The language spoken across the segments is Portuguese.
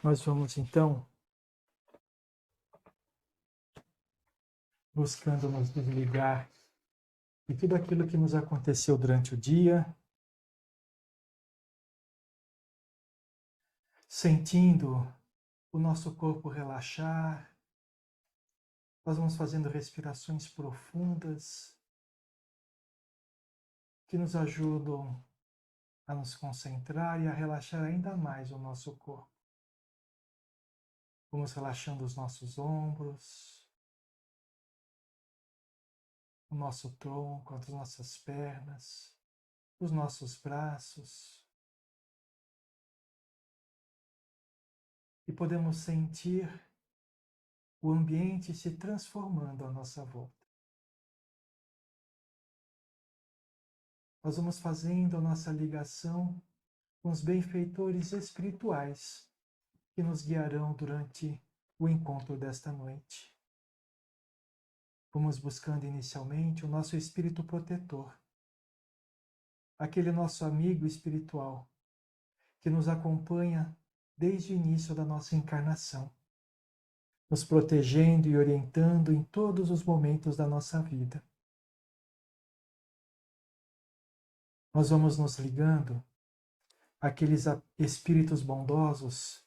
Nós vamos então buscando nos desligar de tudo aquilo que nos aconteceu durante o dia, sentindo o nosso corpo relaxar. Nós vamos fazendo respirações profundas que nos ajudam a nos concentrar e a relaxar ainda mais o nosso corpo. Vamos relaxando os nossos ombros, o nosso tronco, as nossas pernas, os nossos braços. E podemos sentir o ambiente se transformando à nossa volta. Nós vamos fazendo a nossa ligação com os benfeitores espirituais que nos guiarão durante o encontro desta noite. Vamos buscando inicialmente o nosso espírito protetor, aquele nosso amigo espiritual que nos acompanha desde o início da nossa encarnação, nos protegendo e orientando em todos os momentos da nossa vida. Nós vamos nos ligando àqueles espíritos bondosos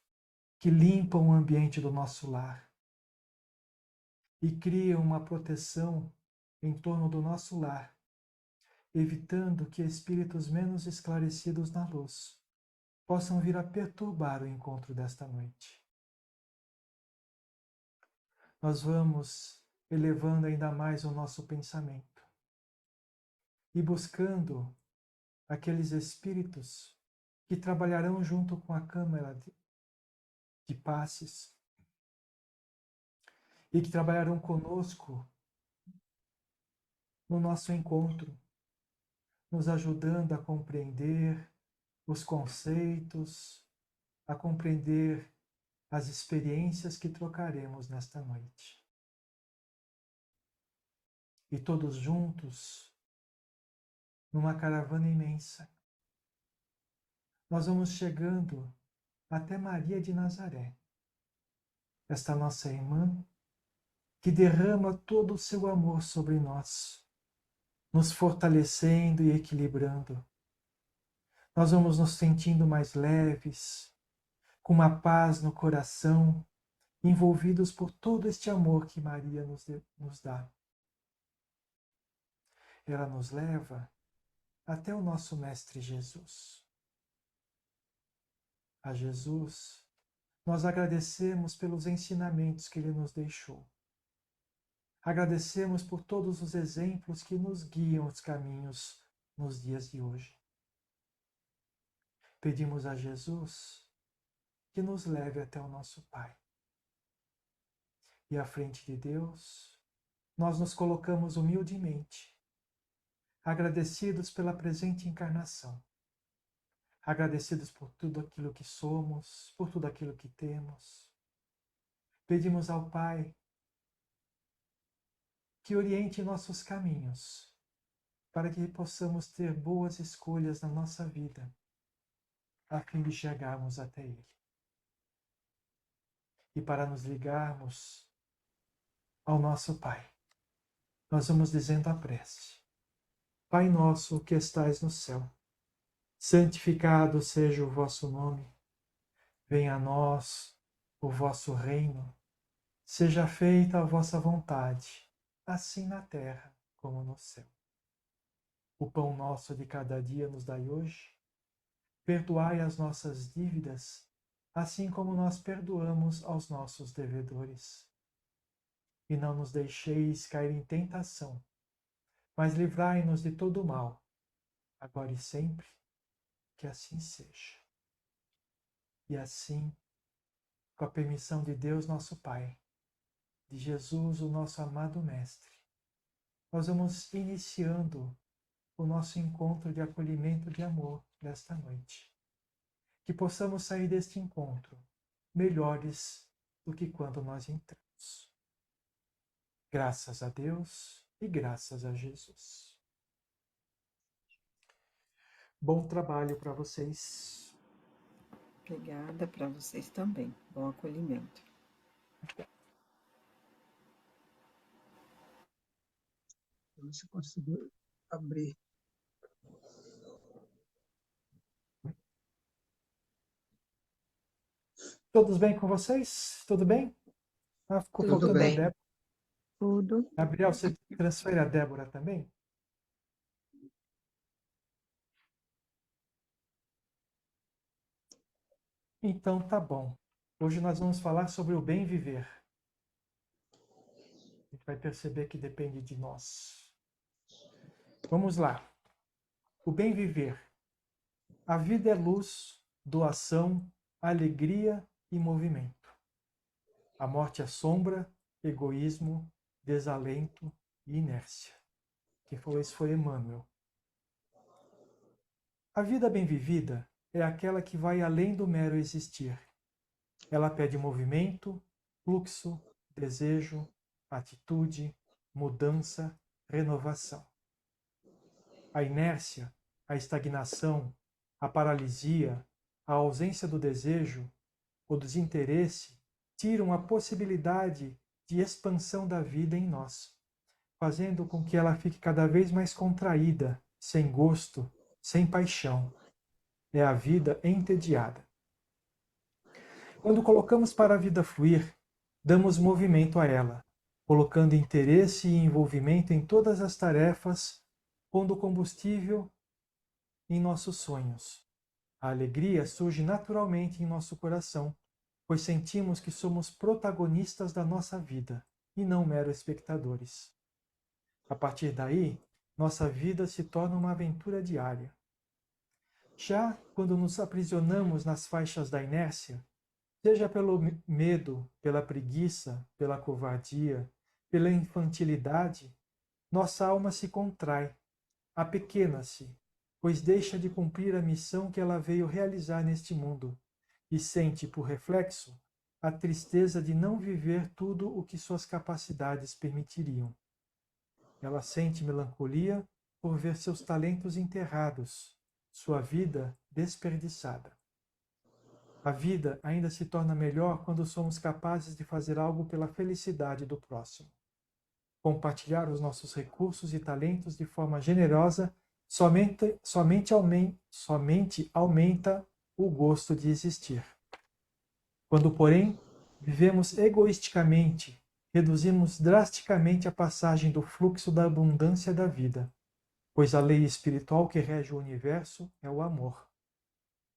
que limpam o ambiente do nosso lar e criam uma proteção em torno do nosso lar, evitando que espíritos menos esclarecidos na luz possam vir a perturbar o encontro desta noite. Nós vamos elevando ainda mais o nosso pensamento e buscando aqueles espíritos que trabalharão junto com a Câmara de Passes e que trabalharão conosco no nosso encontro, nos ajudando a compreender os conceitos, a compreender as experiências que trocaremos nesta noite. E todos juntos, numa caravana imensa, nós vamos chegando até Maria de Nazaré, esta nossa irmã que derrama todo o seu amor sobre nós, nos fortalecendo e equilibrando. Nós vamos nos sentindo mais leves, com uma paz no coração, envolvidos por todo este amor que Maria nos dá. Ela nos leva até o nosso Mestre Jesus. A Jesus, nós agradecemos pelos ensinamentos que Ele nos deixou. Agradecemos por todos os exemplos que nos guiam os caminhos nos dias de hoje. Pedimos a Jesus que nos leve até o nosso Pai. E à frente de Deus, nós nos colocamos humildemente, agradecidos pela presente encarnação, agradecidos por tudo aquilo que somos, por tudo aquilo que temos. Pedimos ao Pai que oriente nossos caminhos, para que possamos ter boas escolhas na nossa vida, a fim de chegarmos até Ele. E para nos ligarmos ao nosso Pai, nós vamos dizendo a prece. Pai nosso que estais no céu, santificado seja o vosso nome. Venha a nós o vosso reino. Seja feita a vossa vontade, assim na terra como no céu. O pão nosso de cada dia nos dai hoje. Perdoai as nossas dívidas, assim como nós perdoamos aos nossos devedores. E não nos deixeis cair em tentação, mas livrai-nos de todo o mal, agora e sempre, que assim seja. E assim, com a permissão de Deus nosso Pai, de Jesus, o nosso amado Mestre, nós vamos iniciando o nosso encontro de acolhimento de amor desta noite. Que possamos sair deste encontro melhores do que quando nós entramos. Graças a Deus e graças a Jesus. Bom trabalho para vocês. Obrigada para vocês também. Bom acolhimento. Você conseguiu abrir. Todos bem com vocês? Tudo bem? Ah, ficou Tudo faltando a bem. Débora. Tudo. Gabriel, você transfere a Débora também? Então tá bom. Hoje nós vamos falar sobre o bem viver. A gente vai perceber que depende de nós. Vamos lá. O bem viver. A vida é luz, doação, alegria e movimento. A morte é sombra, egoísmo, desalento e inércia. Quem falou isso foi Emmanuel. A vida bem vivida é aquela que vai além do mero existir. Ela pede movimento, fluxo, desejo, atitude, mudança, renovação. A inércia, a estagnação, a paralisia, a ausência do desejo, o desinteresse tiram a possibilidade de expansão da vida em nós, fazendo com que ela fique cada vez mais contraída, sem gosto, sem paixão. É a vida entediada. Quando colocamos para a vida fluir, damos movimento a ela, colocando interesse e envolvimento em todas as tarefas, pondo combustível em nossos sonhos. A alegria surge naturalmente em nosso coração, pois sentimos que somos protagonistas da nossa vida e não meros espectadores. A partir daí, nossa vida se torna uma aventura diária. Já quando nos aprisionamos nas faixas da inércia, seja pelo medo, pela preguiça, pela covardia, pela infantilidade, nossa alma se contrai, apequena-se, pois deixa de cumprir a missão que ela veio realizar neste mundo, e sente, por reflexo, a tristeza de não viver tudo o que suas capacidades permitiriam. Ela sente melancolia por ver seus talentos enterrados, sua vida desperdiçada. A vida ainda se torna melhor quando somos capazes de fazer algo pela felicidade do próximo. Compartilhar os nossos recursos e talentos de forma generosa somente aumenta o gosto de existir. Quando, porém, vivemos egoisticamente, reduzimos drasticamente a passagem do fluxo da abundância da vida, pois a lei espiritual que rege o universo é o amor.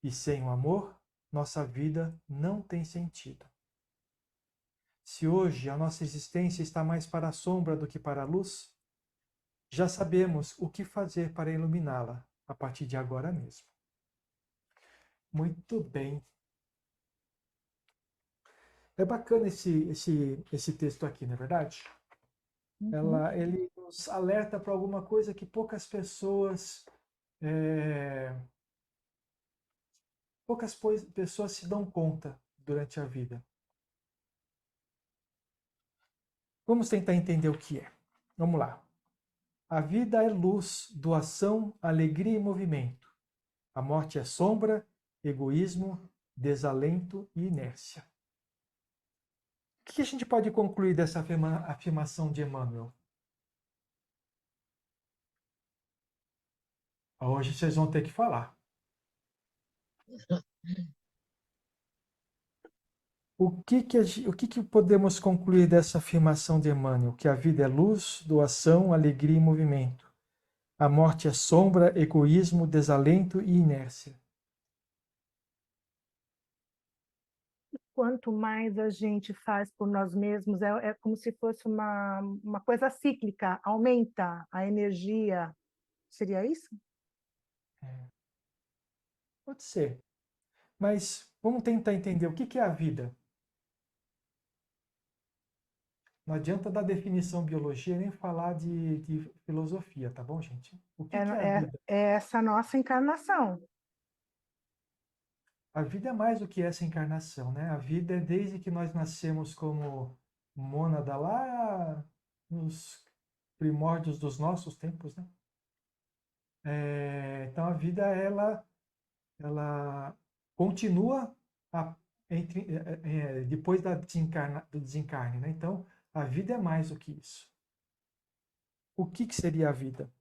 E sem o amor, nossa vida não tem sentido. Se hoje a nossa existência está mais para a sombra do que para a luz, já sabemos o que fazer para iluminá-la a partir de agora mesmo. Muito bem. É bacana esse texto aqui, não é verdade? Ele nos alerta para alguma coisa que poucas pessoas se dão conta durante a vida. Vamos tentar entender o que é. Vamos lá. A vida é luz, doação, alegria e movimento. A morte é sombra, egoísmo, desalento e inércia. O que a gente pode concluir dessa afirmação de Emmanuel? Hoje vocês vão ter que falar. O que podemos concluir dessa afirmação de Emmanuel? Que a vida é luz, doação, alegria e movimento. A morte é sombra, egoísmo, desalento e inércia. Quanto mais a gente faz por nós mesmos, é como se fosse uma coisa cíclica, aumenta a energia. Seria isso? Pode ser. Mas vamos tentar entender o que é a vida. Não adianta dar definição biologia nem falar de filosofia, tá bom, gente? O É, que é a é, vida? é essa nossa encarnação. A vida é mais do que essa encarnação, né? A vida é desde que nós nascemos como mônada lá nos primórdios dos nossos tempos, né? Então a vida ela continua a- depois do desencarne, né? Então, a vida é mais do que isso. O que seria a vida?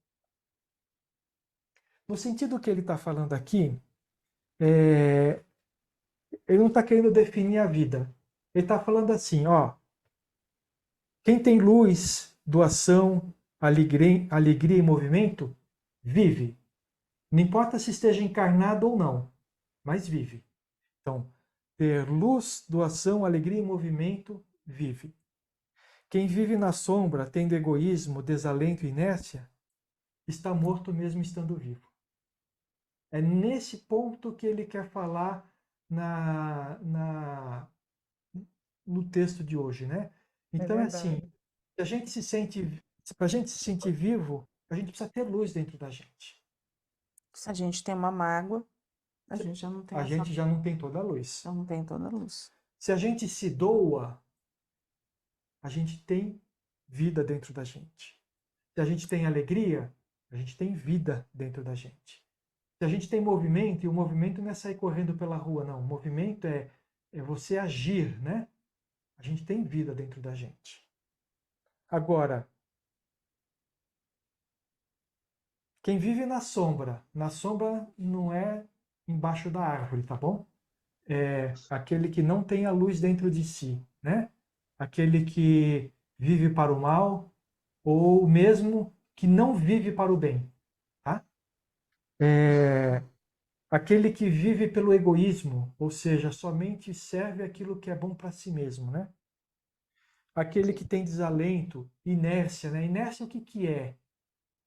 No sentido que ele está falando aqui, ele não está querendo definir a vida. Ele está falando assim, ó, quem tem luz, doação, alegria e movimento, vive. Não importa se esteja encarnado ou não, mas vive. Então, ter luz, doação, alegria e movimento, vive. Quem vive na sombra, tendo egoísmo, desalento e inércia, está morto mesmo estando vivo. É nesse ponto que ele quer falar no texto de hoje, né? Então é assim, verdade. se a gente se sente, para a gente se sentir vivo, a gente precisa ter luz dentro da gente. Se a gente tem uma mágoa, a gente já não tem A essa, gente já não tem toda a luz. já não tem toda a luz. Se a gente se doa, a gente tem vida dentro da gente. Se a gente tem alegria, a gente tem vida dentro da gente. Se a gente tem movimento, e o movimento não é sair correndo pela rua, não. O movimento é você agir, né? A gente tem vida dentro da gente. Agora, quem vive na sombra não é embaixo da árvore, tá bom? É aquele que não tem a luz dentro de si, né? Aquele que vive para o mal ou mesmo que não vive para o bem, tá? Aquele que vive pelo egoísmo, ou seja, somente serve aquilo que é bom para si mesmo, né? Aquele que tem desalento, inércia, né? Inércia o que que é?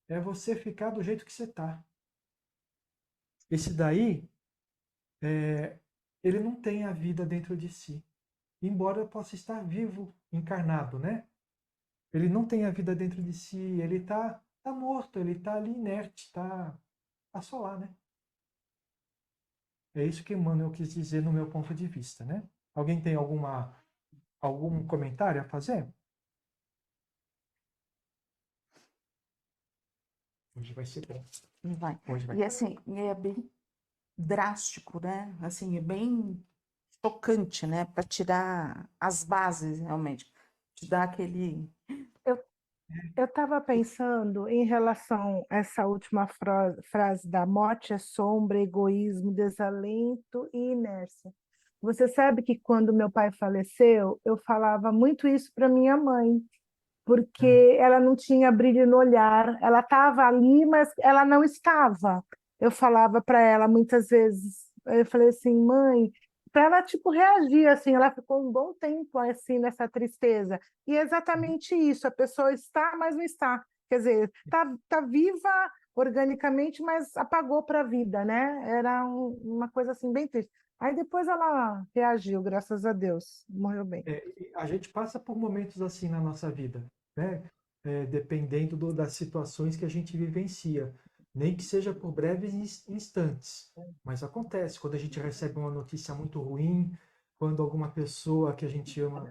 É você ficar do jeito que você está. Esse daí, ele não tem a vida dentro de si, embora possa estar vivo, encarnado, né? Ele não tem a vida dentro de si, ele tá morto, ele tá ali inerte, tá só lá, né? É isso que Emmanuel quis dizer no meu ponto de vista, né? Alguém tem algum comentário a fazer? Hoje vai ser bom. Não vai. Hoje vai. E assim, é bem drástico, né? Assim, é bem chocante, né? Para tirar as bases, realmente. Te dar aquele. Eu estava pensando em relação a essa última frase da morte é sombra, egoísmo, desalento e inércia. Você sabe que quando meu pai faleceu, eu falava muito isso para minha mãe, porque ela não tinha brilho no olhar, ela estava ali, mas ela não estava. Eu falava para ela muitas vezes, eu falei assim, mãe, para ela tipo reagir assim, ela ficou um bom tempo assim nessa tristeza. E é exatamente isso, a pessoa está, mas não está. Quer dizer, tá viva organicamente, mas apagou para a vida, né? Era uma coisa assim bem triste. Aí depois ela reagiu, graças a Deus, morreu bem. A gente passa por momentos assim na nossa vida, né? Dependendo das situações que a gente vivencia, nem que seja por breves instantes, mas acontece quando a gente recebe uma notícia muito ruim, quando alguma pessoa que a gente ama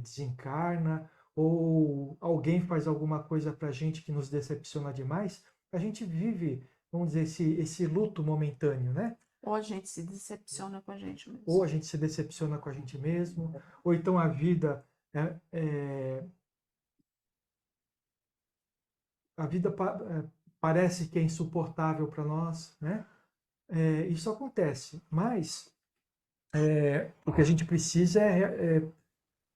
desencarna, ou alguém faz alguma coisa para a gente que nos decepciona demais, a gente vive, vamos dizer, esse luto momentâneo, né? Ou a gente se decepciona com a gente Ou mesmo. a gente se decepciona com a gente mesmo, ou então a vida a vida parece que é insuportável para nós, né? Isso acontece, mas o que a gente precisa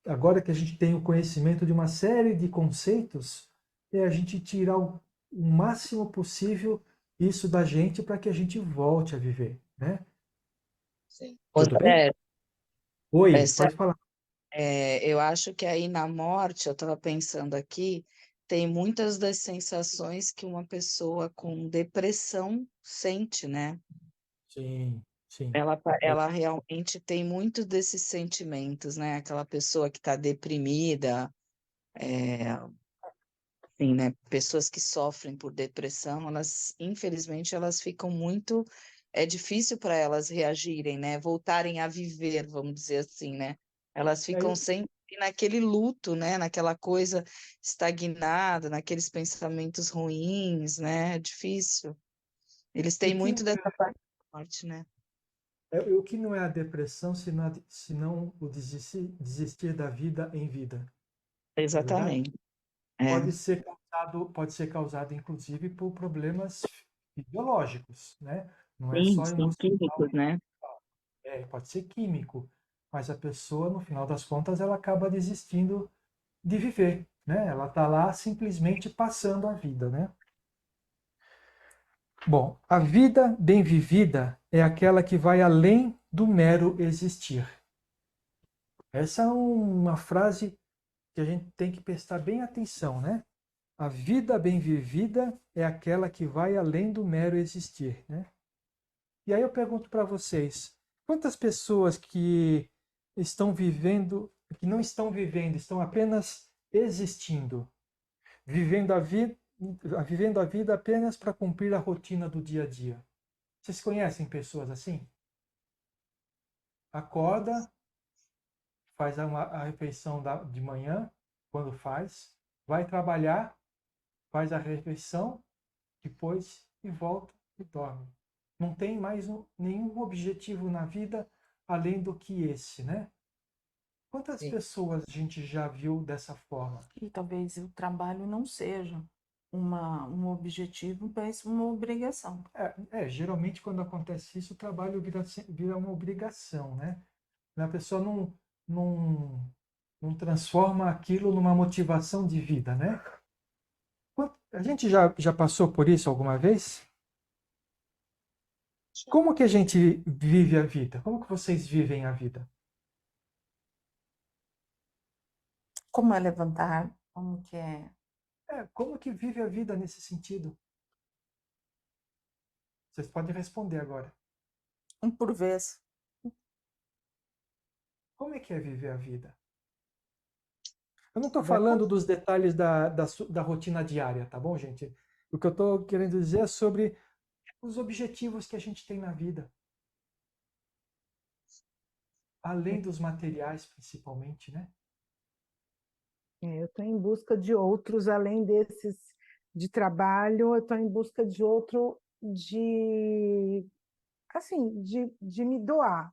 agora que a gente tem o conhecimento de uma série de conceitos, é a gente tirar o máximo possível isso da gente para que a gente volte a viver, né? Sim. Tudo bem? André, Oi, essa, pode falar. eu acho que aí na morte, eu estava pensando aqui, tem muitas das sensações que uma pessoa com depressão sente, né? Sim, sim. Ela realmente tem muito desses sentimentos, né? Aquela pessoa que está deprimida, assim, né? Pessoas que sofrem por depressão, elas, infelizmente, elas ficam muito. É difícil para elas reagirem, né? Voltarem a viver, vamos dizer assim, né? Elas ficam É, sempre naquele luto, né? Naquela coisa estagnada, naqueles pensamentos ruins, né? É difícil. Eles e têm muito dessa parte da morte, né? O que não é a depressão, senão o desistir da vida em vida, não é verdade? Exatamente. É. Pode ser causado, inclusive, por problemas fisiológicos, né? Não é Sim, só sim, emocional, químicos, né? pode ser químico, mas a pessoa, no final das contas, ela acaba desistindo de viver, né? Ela está lá simplesmente passando a vida, né? Bom, a vida bem vivida é aquela que vai além do mero existir. Essa é uma frase que a gente tem que prestar bem atenção, né? A vida bem vivida é aquela que vai além do mero existir, né? E aí eu pergunto para vocês, quantas pessoas que estão vivendo, que não estão vivendo, estão apenas existindo, vivendo a vida apenas para cumprir a rotina do dia a dia? Vocês conhecem pessoas assim? Acorda, faz a refeição de manhã, quando faz, vai trabalhar, faz a refeição, depois e volta e dorme. Não tem mais nenhum objetivo na vida além do que esse, né? Quantas Sim. pessoas a gente já viu dessa forma? E talvez o trabalho não seja um objetivo, mas uma obrigação. Geralmente quando acontece isso, o trabalho vira uma obrigação, né? A pessoa não transforma aquilo numa motivação de vida, né? A gente já passou por isso alguma vez? Como que a gente vive a vida? Como que vocês vivem a vida? Como é levantar? Como que é? Como que vive a vida nesse sentido? Vocês podem responder agora. Um por vez. Como é que é viver a vida? Eu não estou Vai falando dos detalhes da rotina diária, tá bom, gente? O que eu estou querendo dizer é sobre os objetivos que a gente tem na vida. Além dos materiais, principalmente, né? Eu estou em busca de outros, além desses de trabalho, eu estou em busca de outro assim, de me doar.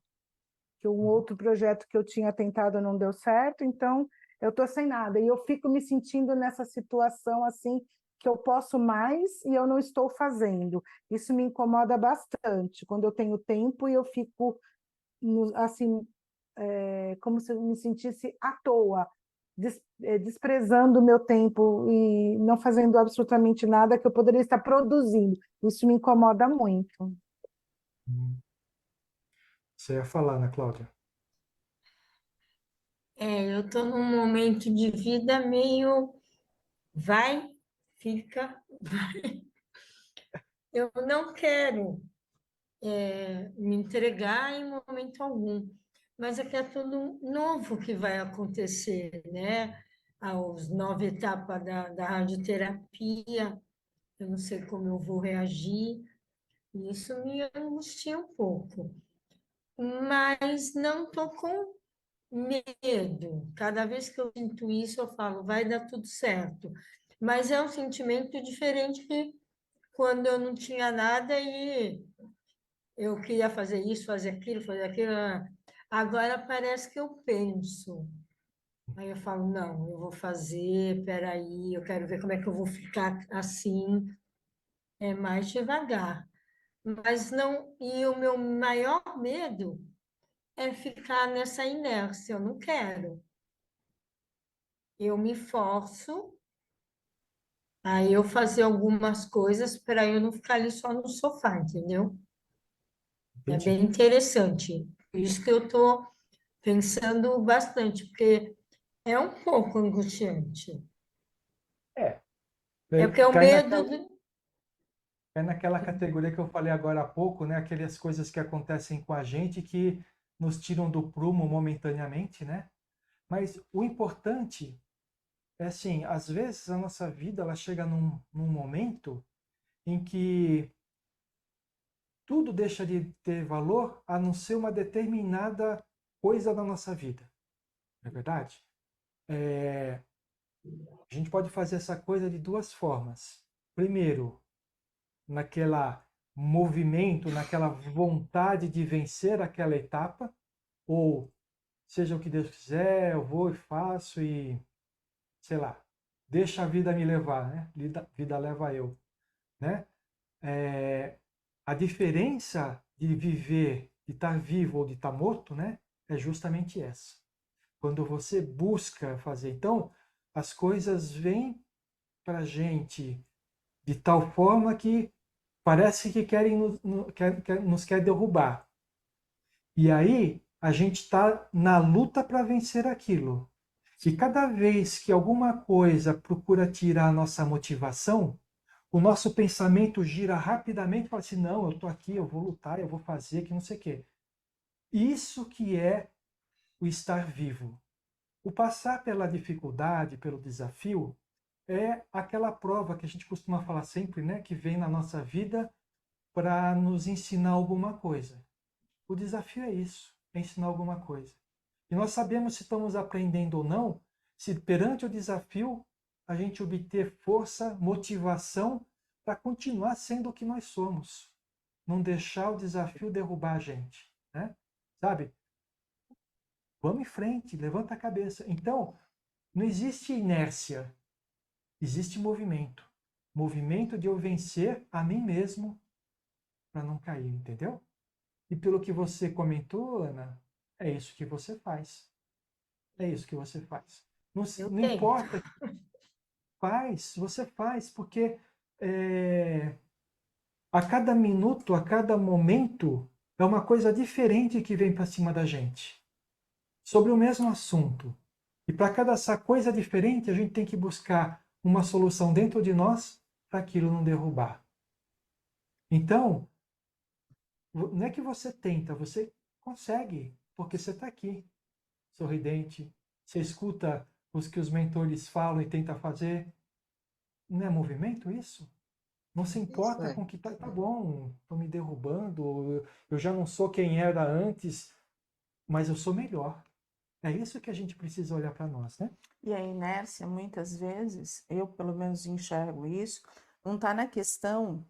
Que um outro projeto que eu tinha tentado não deu certo, então eu estou sem nada. E eu fico me sentindo nessa situação assim, que eu posso mais e eu não estou fazendo. Isso me incomoda bastante, quando eu tenho tempo e eu fico assim, como se eu me sentisse à toa, desprezando o meu tempo e não fazendo absolutamente nada que eu poderia estar produzindo. Isso me incomoda muito. Você ia falar, né, Cláudia? Eu estou num momento de vida meio vai, fica, vai. Eu não quero me entregar em momento algum, mas é que é tudo novo que vai acontecer, né? Aos 9 etapas da radioterapia, eu não sei como eu vou reagir, e isso me angustia um pouco. Mas não estou com medo. Cada vez que eu sinto isso, eu falo, vai dar tudo certo. Mas é um sentimento diferente que quando eu não tinha nada e eu queria fazer isso, fazer aquilo, fazer aquilo. Agora parece que eu penso. Aí eu falo, não, eu vou fazer, peraí, eu quero ver como é que eu vou ficar assim, é mais devagar. Mas não, e o meu maior medo é ficar nessa inércia, eu não quero. Eu me forço a eu fazer algumas coisas para eu não ficar ali só no sofá, entendeu? É Entendi. bem interessante. Por isso que eu estou pensando bastante, porque é um pouco angustiante. É, É porque é o cai medo naquela, do... cai naquela categoria que eu falei agora há pouco, né? Aquelas coisas que acontecem com a gente que nos tiram do prumo momentaneamente, né? Mas o importante é assim, às vezes a nossa vida ela chega num momento em que tudo deixa de ter valor a não ser uma determinada coisa da nossa vida. Não é verdade? A gente pode fazer essa coisa de duas formas. Primeiro, naquela movimento, naquela vontade de vencer aquela etapa, ou seja o que Deus quiser, eu vou e faço e, sei lá, deixa a vida me levar, né? Vida leva eu, né? A diferença de viver, de estar vivo ou de estar morto, né? É justamente essa. Quando você busca fazer, então, as coisas vêm para a gente de tal forma que parece que querem nos quer derrubar. E aí a gente está na luta para vencer aquilo. E cada vez que alguma coisa procura tirar a nossa motivação, o nosso pensamento gira rapidamente e fala assim, não, eu estou aqui, eu vou lutar, eu vou fazer, que não sei o quê. Isso que é o estar vivo. O passar pela dificuldade, pelo desafio, é aquela prova que a gente costuma falar sempre, né, que vem na nossa vida para nos ensinar alguma coisa. O desafio é isso, é ensinar alguma coisa. E nós sabemos se estamos aprendendo ou não, se perante o desafio a gente obter força, motivação para continuar sendo o que nós somos. Não deixar o desafio derrubar a gente, né? Sabe? Vamos em frente, levanta a cabeça. Então, não existe inércia, existe movimento. Movimento de eu vencer a mim mesmo para não cair, entendeu? E pelo que você comentou, Ana, é isso que você faz. É isso que você faz. Não, Eu não tento. importa, você faz, porque a cada minuto, a cada momento, é uma coisa diferente que vem para cima da gente, sobre o mesmo assunto. E para cada essa coisa diferente, a gente tem que buscar uma solução dentro de nós para aquilo não derrubar. Então, não é que você tenta, você consegue, porque você está aqui, sorridente, você escuta os que os mentores falam e tenta fazer. Não é movimento isso? Não se Isso importa é. com que tá bom, estão me derrubando, eu já não sou quem era antes, mas eu sou melhor. É isso que a gente precisa olhar para nós, né? E a inércia, muitas vezes, eu pelo menos enxergo isso, não está na questão,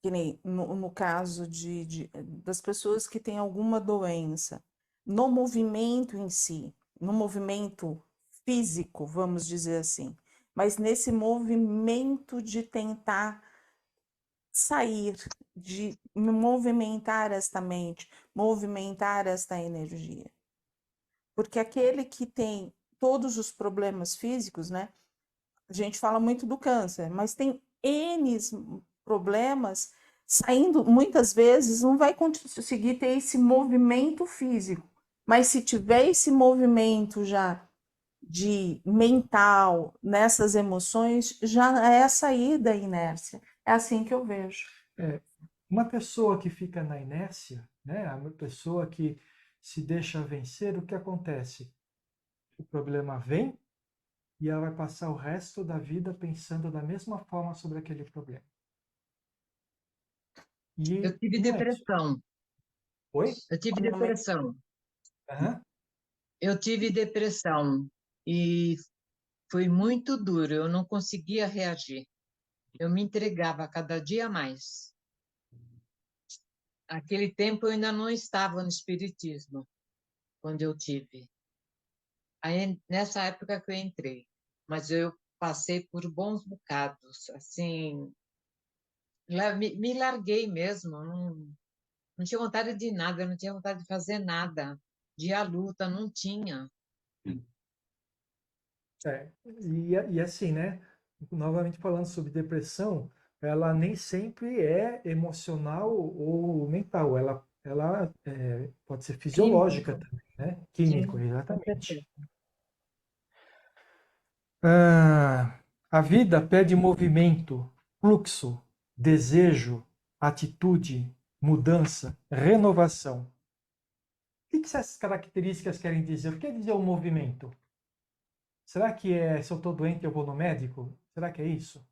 que nem no caso das pessoas que têm alguma doença, no movimento em si, no movimento físico, vamos dizer assim, mas nesse movimento de tentar sair, de movimentar esta mente, movimentar esta energia. Porque aquele que tem todos os problemas físicos, né? A gente fala muito do câncer, mas tem N problemas saindo, muitas vezes não vai conseguir ter esse movimento físico, mas se tiver esse movimento já de mental, nessas emoções, já é a saída da inércia. É assim que eu vejo. Uma pessoa que fica na inércia, né? Uma pessoa que se deixa vencer, o que acontece? O problema vem e ela vai passar o resto da vida pensando da mesma forma sobre aquele problema. Eu E tive não é isso. depressão. Oi? Eu tive Realmente, depressão. Aham. Eu tive depressão e foi muito duro. Eu não conseguia reagir. Eu me entregava cada dia mais. Aquele tempo eu ainda não estava no espiritismo, quando eu tive. Aí, nessa época que eu entrei, mas eu passei por bons bocados, assim, me larguei mesmo, não tinha vontade de nada, não tinha vontade de fazer nada, de ir à luta, não tinha. E assim, né? Novamente falando sobre depressão, ela nem sempre é emocional ou mental, ela pode ser fisiológica Químico, também, né? sim, Químico, com certeza. exatamente. A vida pede movimento, fluxo, desejo, atitude, mudança, renovação. O que essas características querem dizer? O que quer dizer o movimento? Será que se eu estou doente eu vou no médico? Será que é isso?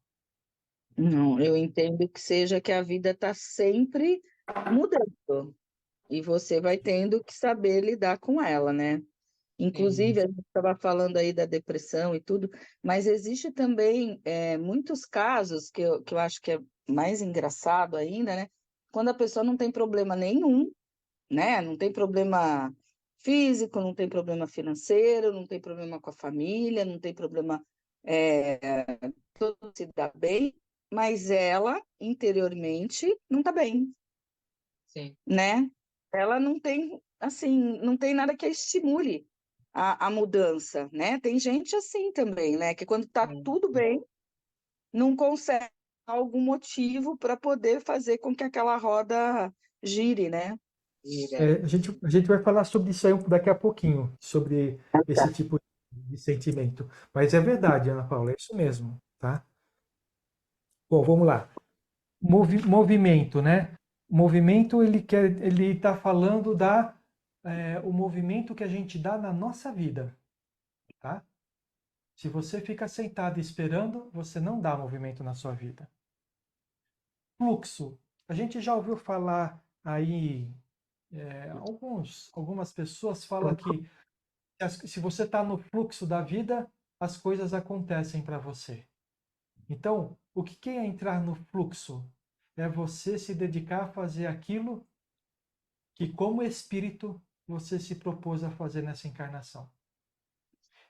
Não, eu entendo que seja que a vida está sempre mudando e você vai tendo que saber lidar com ela, né? Inclusive, a gente estava falando aí da depressão e tudo, mas existe também muitos casos que eu acho que é mais engraçado ainda, né? Quando a pessoa não tem problema nenhum, né? Não tem problema físico, não tem problema financeiro, não tem problema com a família, não tem problema, tudo se dá bem, mas ela interiormente não está bem, Sim. né? Ela não tem, assim, não tem nada que a estimule a mudança, né? Tem gente assim também, né? Que quando está tudo bem, não consegue algum motivo para poder fazer com que aquela roda gire, né? A gente vai falar sobre isso aí daqui a pouquinho, sobre esse Tá. tipo de sentimento. Mas é verdade, Ana Paula, é isso mesmo, tá? Bom, vamos lá. Movimento, né? Movimento, ele está falando o movimento que a gente dá na nossa vida, tá? Se você fica sentado esperando, você não dá movimento na sua vida. Fluxo. A gente já ouviu falar aí, algumas pessoas falam que se você está no fluxo da vida, as coisas acontecem para você. Então, o que é entrar no fluxo? É você se dedicar a fazer aquilo que, como espírito, você se propôs a fazer nessa encarnação.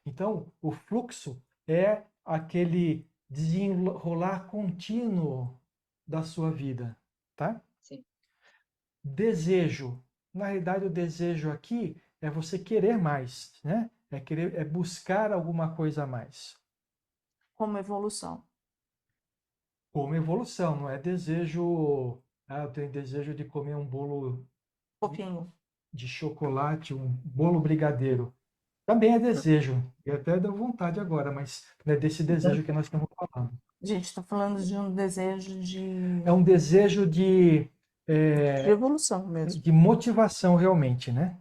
Então, o fluxo é aquele desenrolar contínuo da sua vida, tá? Sim. Desejo. Na realidade, o desejo aqui é você querer mais, né? É buscar alguma coisa a mais. Como evolução. Como evolução, não é desejo. Ah, eu tenho desejo de comer um bolo Pouquinho. de chocolate, um bolo brigadeiro. Também é desejo. E até deu vontade agora, mas não é desse desejo que nós estamos falando. A gente está falando de um desejo É um desejo de evolução mesmo. de motivação realmente, né?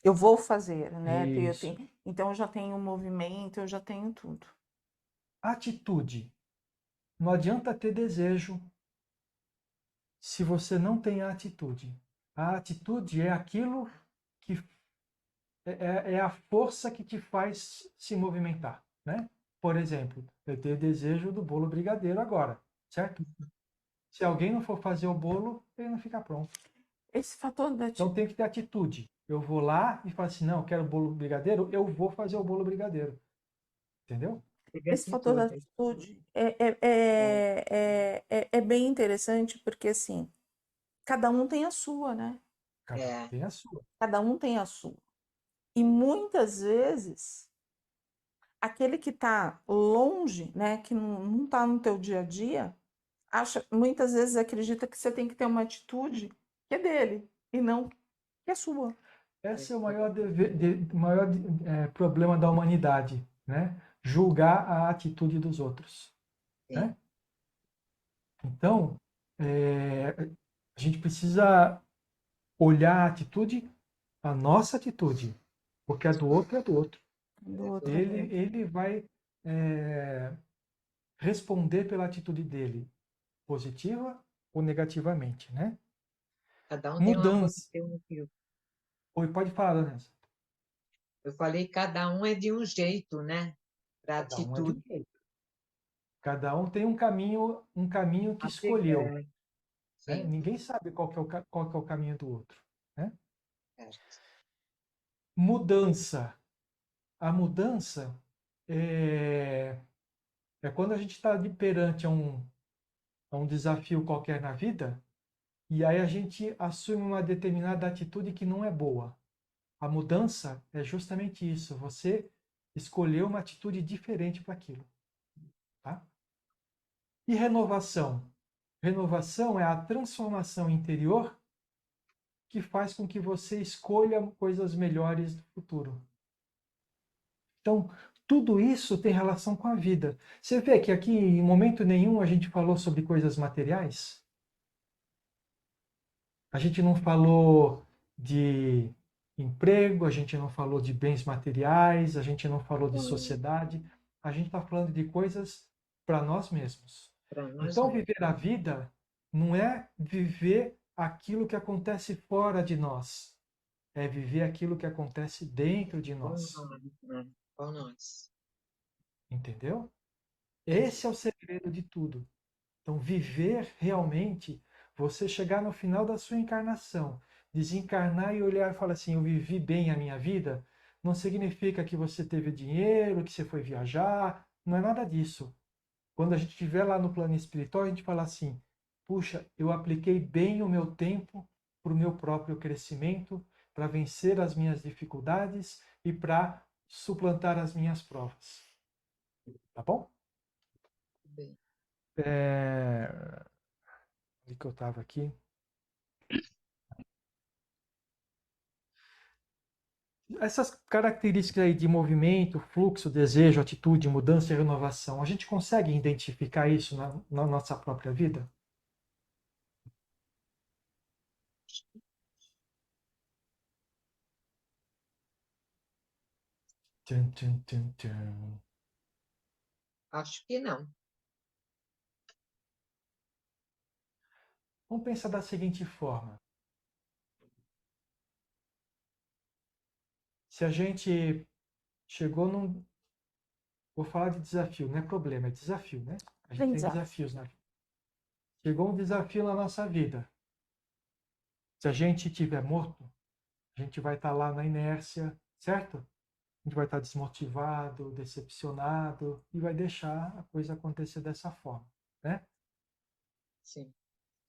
Eu vou fazer, né? Isso. Então eu já tenho um movimento, eu já tenho tudo. Atitude. Não adianta ter desejo se você não tem a atitude. A atitude é aquilo que é a força que te faz se movimentar, né? Por exemplo, eu tenho desejo do bolo brigadeiro agora, certo? Se alguém não for fazer o bolo, ele não fica pronto. Esse fator da Então tem que ter atitude. Eu vou lá e falo assim, não, eu quero bolo brigadeiro, eu vou fazer o bolo brigadeiro. Entendeu? Esse fator da atitude é bem interessante porque, assim, cada um tem a sua, né? Cada um tem a sua. Cada um tem a sua. E muitas vezes, aquele que está longe, né, que não está no teu dia a dia, muitas vezes acredita que você tem que ter uma atitude que é dele e não que é sua. Esse é o maior problema da humanidade, né? Julgar a atitude dos outros, né? Então, a gente precisa olhar a atitude, a nossa atitude, porque a do outro é do outro. Do outro. Ele vai responder pela atitude dele, positiva ou negativamente, né? Cada um Mudança. tem um motivo. Oi, pode falar, Vanessa. Eu falei, cada um é de um jeito, né? Para Cada um é de um atitude. jeito. Cada um tem um caminho que escolheu. Né? Sim. Ninguém sabe qual que é o caminho do outro. Né? Certo. Mudança. A mudança é quando a gente está perante a um desafio qualquer na vida e aí a gente assume uma determinada atitude que não é boa. A mudança é justamente isso. Você escolheu uma atitude diferente para aquilo. Tá? E renovação? Renovação é a transformação interior que faz com que você escolha coisas melhores no futuro. Então, tudo isso tem relação com a vida. Você vê que aqui, em momento nenhum, a gente falou sobre coisas materiais? A gente não falou de emprego, a gente não falou de bens materiais, a gente não falou de sociedade. A gente está falando de coisas para nós mesmos. Então, viver a vida não é viver aquilo que acontece fora de nós. é viver aquilo que acontece dentro de Com nós. nós, né? Com nós. Entendeu? Esse é o segredo de tudo. Então, viver realmente, você chegar no final da sua encarnação, desencarnar e olhar e falar assim: eu vivi bem a minha vida, não significa que você teve dinheiro, que você foi viajar, não é nada disso. Quando a gente estiver lá no plano espiritual, a gente fala assim: puxa, eu apliquei bem o meu tempo para o meu próprio crescimento, para vencer as minhas dificuldades e para suplantar as minhas provas. Tá bom? Bem, Onde que eu estava aqui? Essas características aí de movimento, fluxo, desejo, atitude, mudança e renovação, a gente consegue identificar isso na nossa própria vida? Tum, tum, tum, tum. acho que não. Vamos pensar da seguinte forma. Se a gente chegou num... Vou falar de desafio, não é problema, é desafio, né? A gente tem Exato. desafios na vida. Chegou um desafio na nossa vida. Se a gente estiver morto, a gente vai estar lá na inércia, certo? A gente vai estar desmotivado, decepcionado e vai deixar a coisa acontecer dessa forma, né? Sim.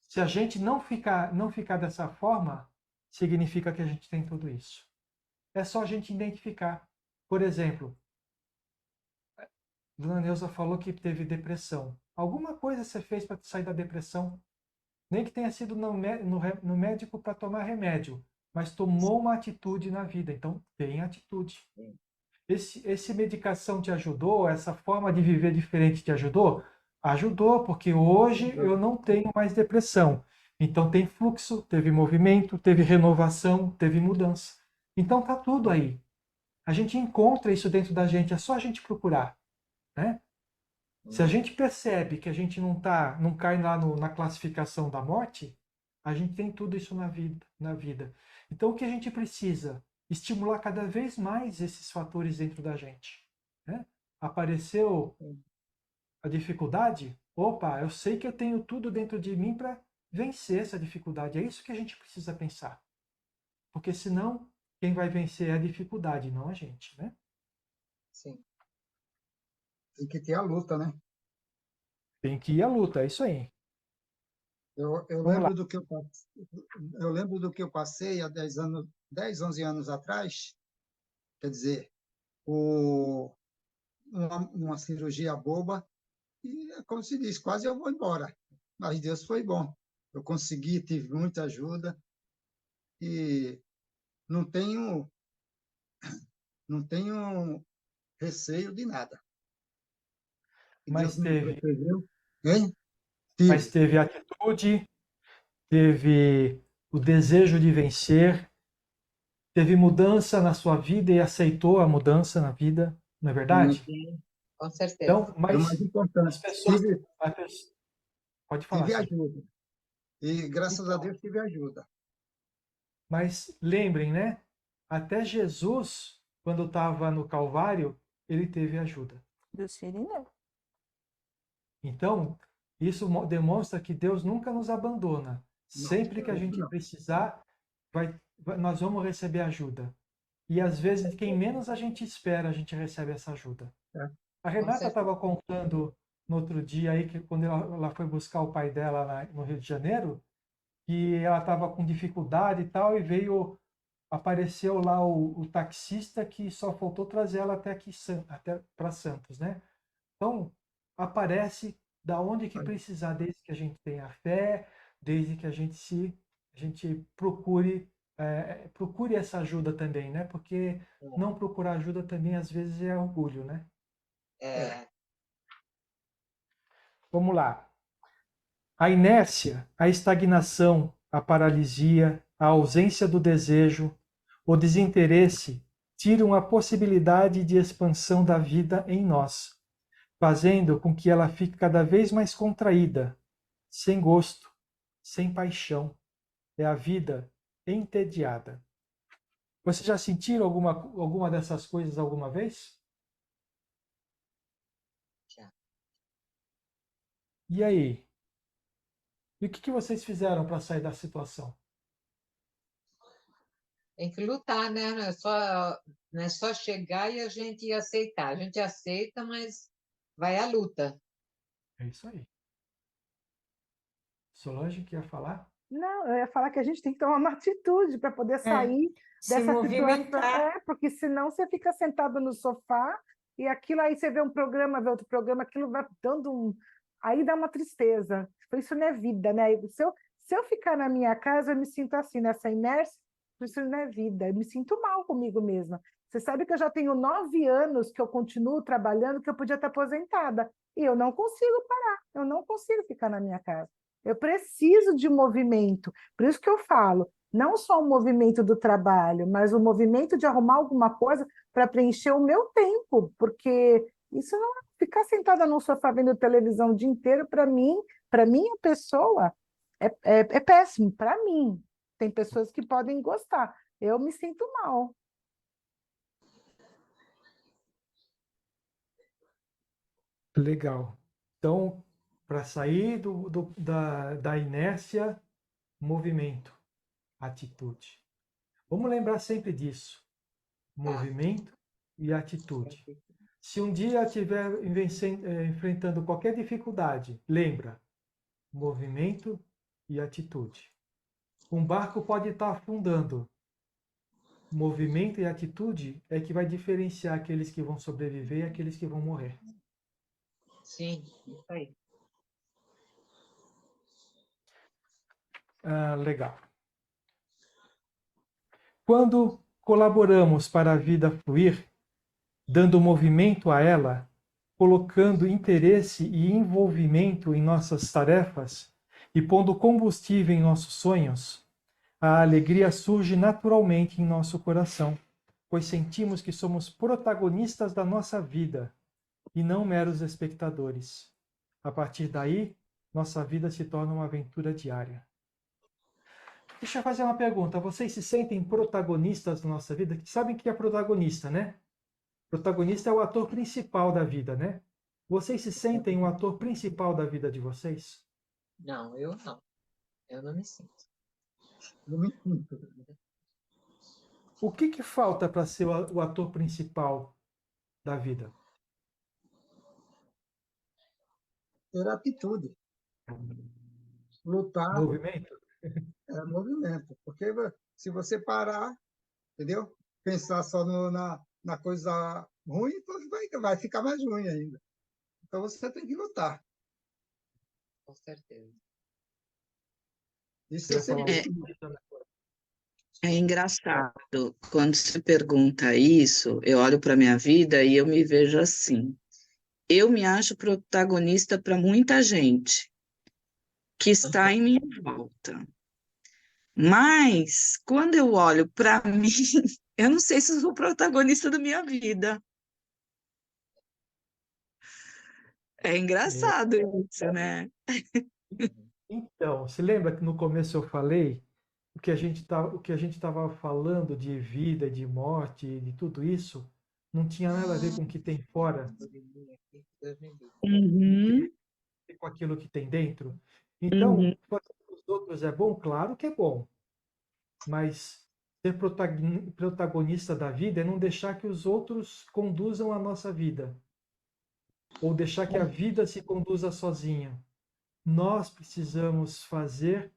Se a gente não ficar dessa forma, significa que a gente tem tudo isso. É só a gente identificar. Por exemplo, Dona Neuza falou que teve depressão. Alguma coisa você fez para sair da depressão? Nem que tenha sido no médico para tomar remédio, mas tomou uma atitude na vida. Então, tem atitude. Esse medicação te ajudou? Essa forma de viver diferente te ajudou? Ajudou, porque hoje eu não tenho mais depressão. Então tem fluxo, teve movimento, teve renovação, teve mudança. Então tá tudo aí. A gente encontra isso dentro da gente, é só a gente procurar, né? Se a gente percebe que a gente não cai lá na classificação da morte, a gente tem tudo isso na vida. Então o que a gente precisa? Estimular cada vez mais esses fatores dentro da gente, né? Apareceu a dificuldade? Opa, eu sei que eu tenho tudo dentro de mim para vencer essa dificuldade. É isso que a gente precisa pensar. Porque senão, quem vai vencer é a dificuldade, não a gente, né? Sim. Tem que ter a luta, né? Tem que ir à luta, é isso aí. Eu Vamos lá. lembro do que eu lembro do que eu passei há 10 anos, 10, 11 anos atrás, quer dizer, uma cirurgia boba, e, como se diz, quase eu vou embora. Mas Deus foi bom. Eu consegui, tive muita ajuda e não tenho, não tenho receio de nada. E Deus Mas me teve, protegeu. Hein? mas Tive. teve atitude, teve o desejo de vencer, teve mudança na sua vida e aceitou a mudança na vida, não é verdade? Sim, com certeza. Então, E o mais mas importante, as pessoas... tive, Pode falar, tive sim. ajuda. E graças a Então, Deus tive ajuda. mas lembrem, né? Até Jesus, quando estava no Calvário, ele teve ajuda. Dos filhos, não. Então, isso demonstra que Deus nunca nos abandona. Não, Sempre que a gente não. precisar, nós vamos receber ajuda. E às vezes, de quem menos a gente espera, a gente recebe essa ajuda. É. A Renata estava contando no outro dia aí que quando ela foi buscar o pai dela no Rio de Janeiro, que ela estava com dificuldade e tal, e apareceu lá o taxista que só faltou trazer ela até para Santos, né? Então, aparece da onde que precisar, desde que a gente tenha fé, desde que a gente procure essa ajuda também, né? Porque não procurar ajuda também às vezes é orgulho, né? É, Vamos lá. A inércia, a estagnação, a paralisia, a ausência do desejo, o desinteresse tiram a possibilidade de expansão da vida em nós, fazendo com que ela fique cada vez mais contraída, sem gosto, sem paixão. É a vida entediada. Vocês já sentiram alguma dessas coisas alguma vez? Já. E aí? E o que vocês fizeram para sair da situação? Tem que lutar, né? Não é só chegar e a gente aceitar. A gente aceita, mas vai à luta. É isso aí. Solange, quer falar? Não, eu ia falar que a gente tem que tomar uma atitude para poder sair Se dessa situação. movimentar. Porque senão você fica sentado no sofá e aquilo aí você vê um programa, vê outro programa, aquilo vai dando um. Aí dá uma tristeza. Isso não é vida, né? Se eu ficar na minha casa, eu me sinto assim, nessa inércia, isso não é vida. Eu me sinto mal comigo mesma. Você sabe que eu já tenho 9 anos que eu continuo trabalhando, que eu podia estar aposentada. E eu não consigo parar, eu não consigo ficar na minha casa. Eu preciso de movimento. Por isso que eu falo, não só o movimento do trabalho, mas o movimento de arrumar alguma coisa para preencher o meu tempo, porque isso não ficar sentada no sofá vendo televisão o dia inteiro, para minha pessoa, é péssimo. Para mim, tem pessoas que podem gostar. Eu me sinto mal. Legal. Então, para sair da inércia, movimento, atitude. Vamos lembrar sempre disso. Tá? Movimento e atitude. Se um dia estiver enfrentando qualquer dificuldade, lembra, movimento e atitude. Um barco pode estar afundando. Movimento e atitude é que vai diferenciar aqueles que vão sobreviver e aqueles que vão morrer. Sim, isso aí. Legal. Quando colaboramos para a vida fluir, dando movimento a ela, colocando interesse e envolvimento em nossas tarefas e pondo combustível em nossos sonhos, a alegria surge naturalmente em nosso coração, pois sentimos que somos protagonistas da nossa vida e não meros espectadores. A partir daí, nossa vida se torna uma aventura diária. Deixa eu fazer uma pergunta. Vocês se sentem protagonistas da nossa vida? Sabem que é protagonista, né? Protagonista é o ator principal da vida, né? Vocês se sentem o ator principal da vida de vocês? Não, eu não. Eu não me sinto. Eu me sinto. O que falta para ser o ator principal da vida? Ter atitude. Lutar Movimento? é movimento. Porque se você parar, entendeu? Pensar só na coisa ruim, então vai ficar mais ruim ainda. Então você tem que lutar. Com certeza. Isso Você eu vai falar sempre um fiz. É engraçado, quando se pergunta isso, eu olho para a minha vida e eu me vejo assim. Eu me acho protagonista para muita gente que está em minha volta. Mas, quando eu olho para mim, eu não sei se eu sou protagonista da minha vida. É É, engraçado isso, né? então, se lembra que no começo eu falei o que a gente estava falando de vida, de morte, de tudo isso, não tinha nada a ver com o que tem fora, Uhum, com aquilo que tem dentro. Então, uhum, fazer para os outros é bom? Claro que é bom, mas ser protagonista da vida é não deixar que os outros conduzam a nossa vida, ou deixar que a vida se conduza sozinha. Nós precisamos fazer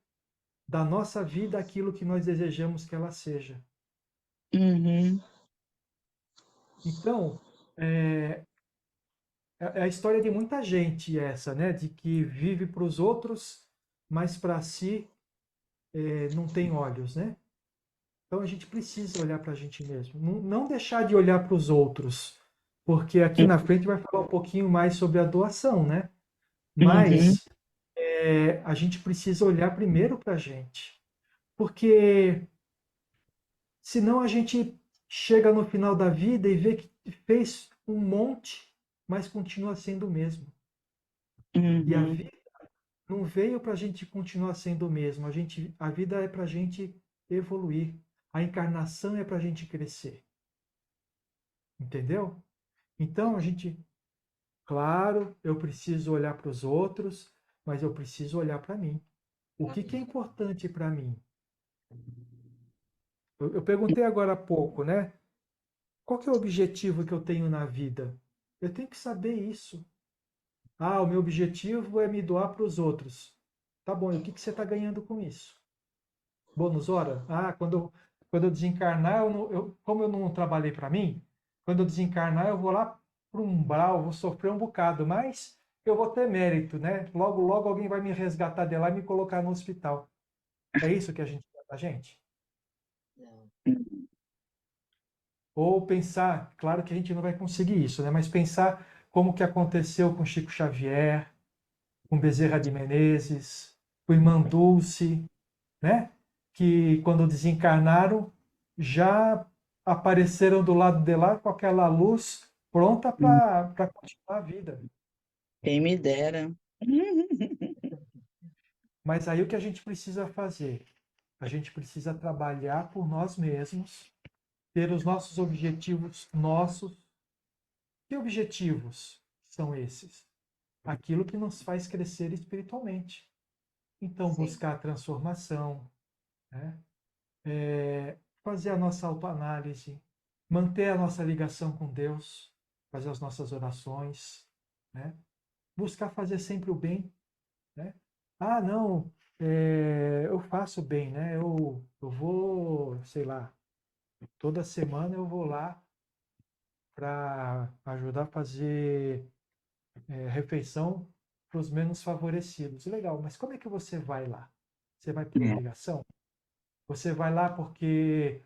da nossa vida aquilo que nós desejamos que ela seja. uhum, Então, é a história de muita gente essa, né? De que vive para os outros, mas para si não tem olhos, né? Então a gente precisa olhar para a gente mesmo. Não deixar de olhar para os outros, porque aqui na frente vai falar um pouquinho mais sobre a doação, né? uhum, Mas a gente precisa olhar primeiro para a gente. Porque senão a gente chega no final da vida e vê que fez um monte, mas continua sendo o mesmo. E a uhum, vida não veio para a gente continuar sendo o mesmo. A vida é para a gente evoluir. A encarnação é para a gente crescer. Entendeu? Então, claro, eu preciso olhar para os outros, mas eu preciso olhar para mim. O que é importante para mim? Eu perguntei agora há pouco, né? Qual que é o objetivo que eu tenho na vida? Eu tenho que saber isso. Ah, o meu objetivo é me doar para os outros. Tá bom, e o que você está ganhando com isso? Bônus hora? Ah, quando eu desencarnar, como eu não trabalhei para mim, quando eu desencarnar, eu vou lá para um umbral, vou sofrer um bocado, mas eu vou ter mérito, né? Logo, logo alguém vai me resgatar de lá e me colocar no hospital. É isso que a gente quer pra gente? Não. Ou pensar, claro que a gente não vai conseguir isso, né? Mas pensar como que aconteceu com Chico Xavier, com Bezerra de Menezes, com Irmã Dulce, né? Que quando desencarnaram já apareceram do lado de lá com aquela luz pronta para continuar a vida. Quem me dera. Mas aí o que a gente precisa fazer? A gente precisa trabalhar por nós mesmos, ter os nossos objetivos nossos. Que objetivos são esses? Aquilo que nos faz crescer espiritualmente. Então, Sim. buscar a transformação, né? Fazer a nossa autoanálise, manter a nossa ligação com Deus, fazer as nossas orações, né? Buscar fazer sempre o bem, né? Ah, não, eu faço bem, né? Eu vou, sei lá, toda semana eu vou lá para ajudar a fazer refeição para os menos favorecidos. Legal, mas como é que você vai lá? Você vai por obrigação? Você vai lá porque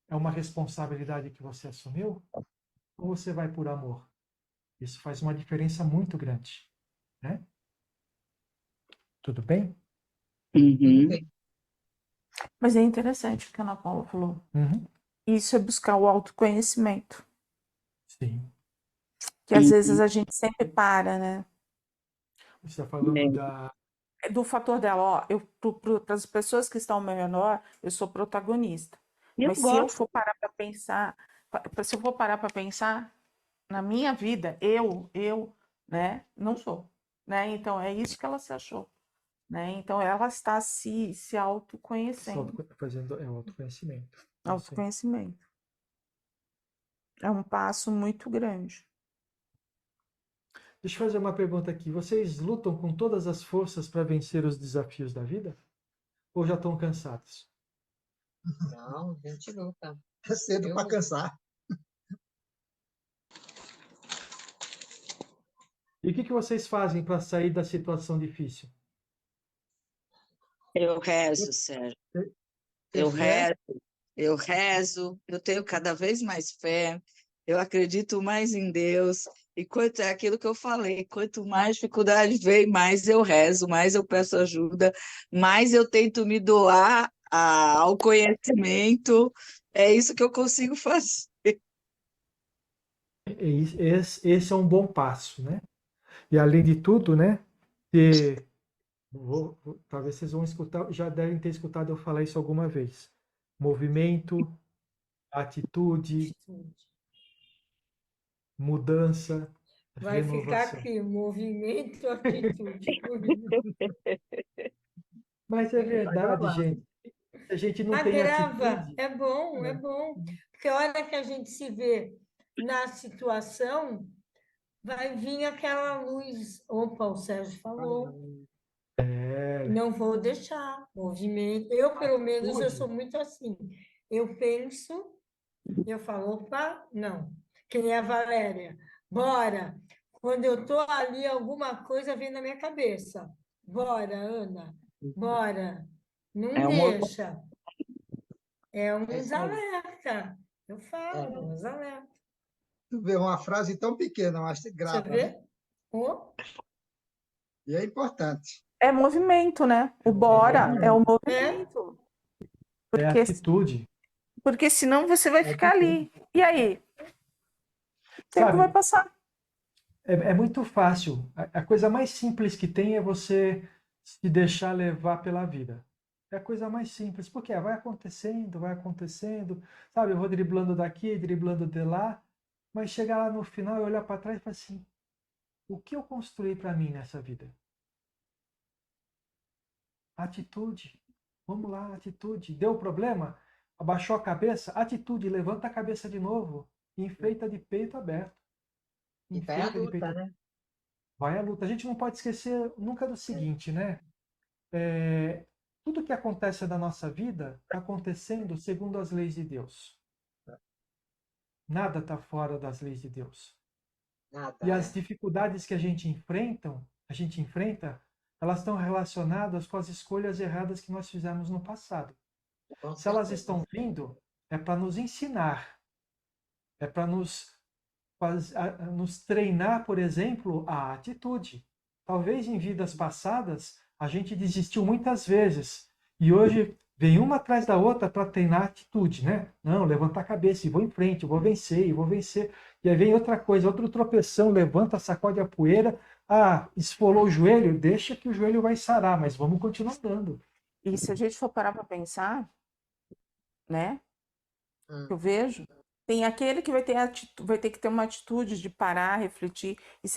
é uma responsabilidade que você assumiu? Ou você vai por amor? Isso faz uma diferença muito grande, né? Tudo bem? Tudo Uhum. bem. Mas é interessante o que a Ana Paula falou. Uhum. Isso é buscar o autoconhecimento. Sim. Que às vezes a gente sempre para, né? Você está falando da... Do fator dela, ó, para as pessoas que estão ao meu redor, eu sou protagonista. Eu Mas se eu gosto. for parar para pensar, se eu for parar para pensar na minha vida, eu, né, não sou, né? Então é isso que ela se achou, né? Então ela está se autoconhecendo, Fazendo o autoconhecimento. Isso aí. autoconhecimento. É um passo muito grande. Deixa eu fazer uma pergunta aqui. Vocês lutam com todas as forças para vencer os desafios da vida? Ou já estão cansados? Não, a gente luta. É cedo Eu para luto. cansar. E o que vocês fazem para sair da situação difícil? Eu rezo, Sérgio. Ter Eu fé? rezo, eu tenho cada vez mais fé, eu acredito mais em Deus. E quanto é aquilo que eu falei, quanto mais dificuldade vem, mais eu rezo, mais eu peço ajuda, mais eu tento me doar ao conhecimento. É isso que eu consigo fazer. Esse é um bom passo, né? E além de tudo, né? Ter, talvez vocês vão escutar, já devem ter escutado eu falar isso alguma vez. Movimento, atitude, mudança, Vai ficar renovação. aqui, movimento, atitude. Mas é Vai verdade, gravar. gente. Se a gente não Ah, tem grava, atitude, é bom, é bom. Porque a hora que a gente se vê na situação, vai vir aquela luz. Opa, o Sérgio falou. Não vou deixar movimento. Eu, pelo menos, eu sou atitude, muito assim. Eu penso, eu falo, opa, não. Que nem a Valéria. Bora. Quando eu estou ali, alguma coisa vem na minha cabeça. Bora, Ana. Bora. Não É uma deixa. É É uns isso aí. alerta. Eu falo, uns alerta. Tu vê uma frase tão pequena, mas Você grava, né? vê? Oh, E é importante. É movimento, né? O bora é o movimento. é Porque, atitude. porque senão você vai É ficar atitude. ali. E aí? O tempo vai Sabe, passar. é muito fácil. A coisa mais simples que tem é você se deixar levar pela vida. É a coisa mais simples, porque vai acontecendo, sabe? Eu vou driblando daqui, driblando de lá, mas chegar lá no final e olhar para trás e falar assim: o que eu construí para mim nessa vida? Atitude. Vamos lá, atitude. Deu problema? Abaixou a cabeça? Atitude, levanta a cabeça de novo. Enfeita de peito aberto. E vai a Enfeita de peito luta, aberto. né? Vai à luta. A gente não pode esquecer nunca do seguinte, né? Tudo que acontece na nossa vida está acontecendo segundo as leis de Deus. Nada está fora das leis de Deus. Nada, E as dificuldades que a gente enfrenta, elas estão relacionadas com as escolhas erradas que nós fizemos no passado. com Se elas certeza. estão vindo, é para nos ensinar, é para nos treinar, por exemplo, a atitude. Talvez em vidas passadas a gente desistiu muitas vezes e hoje vem uma atrás da outra para treinar a atitude, né? Não, levantar a cabeça e vou em frente, eu vou vencer, e vou vencer. E aí vem outra coisa, outro tropeção, levanta, sacode a poeira, esfolou o joelho, deixa que o joelho vai sarar, mas vamos continuar andando. E se a gente for parar para pensar, né? Que eu vejo, tem aquele que vai ter que ter uma atitude de parar, refletir e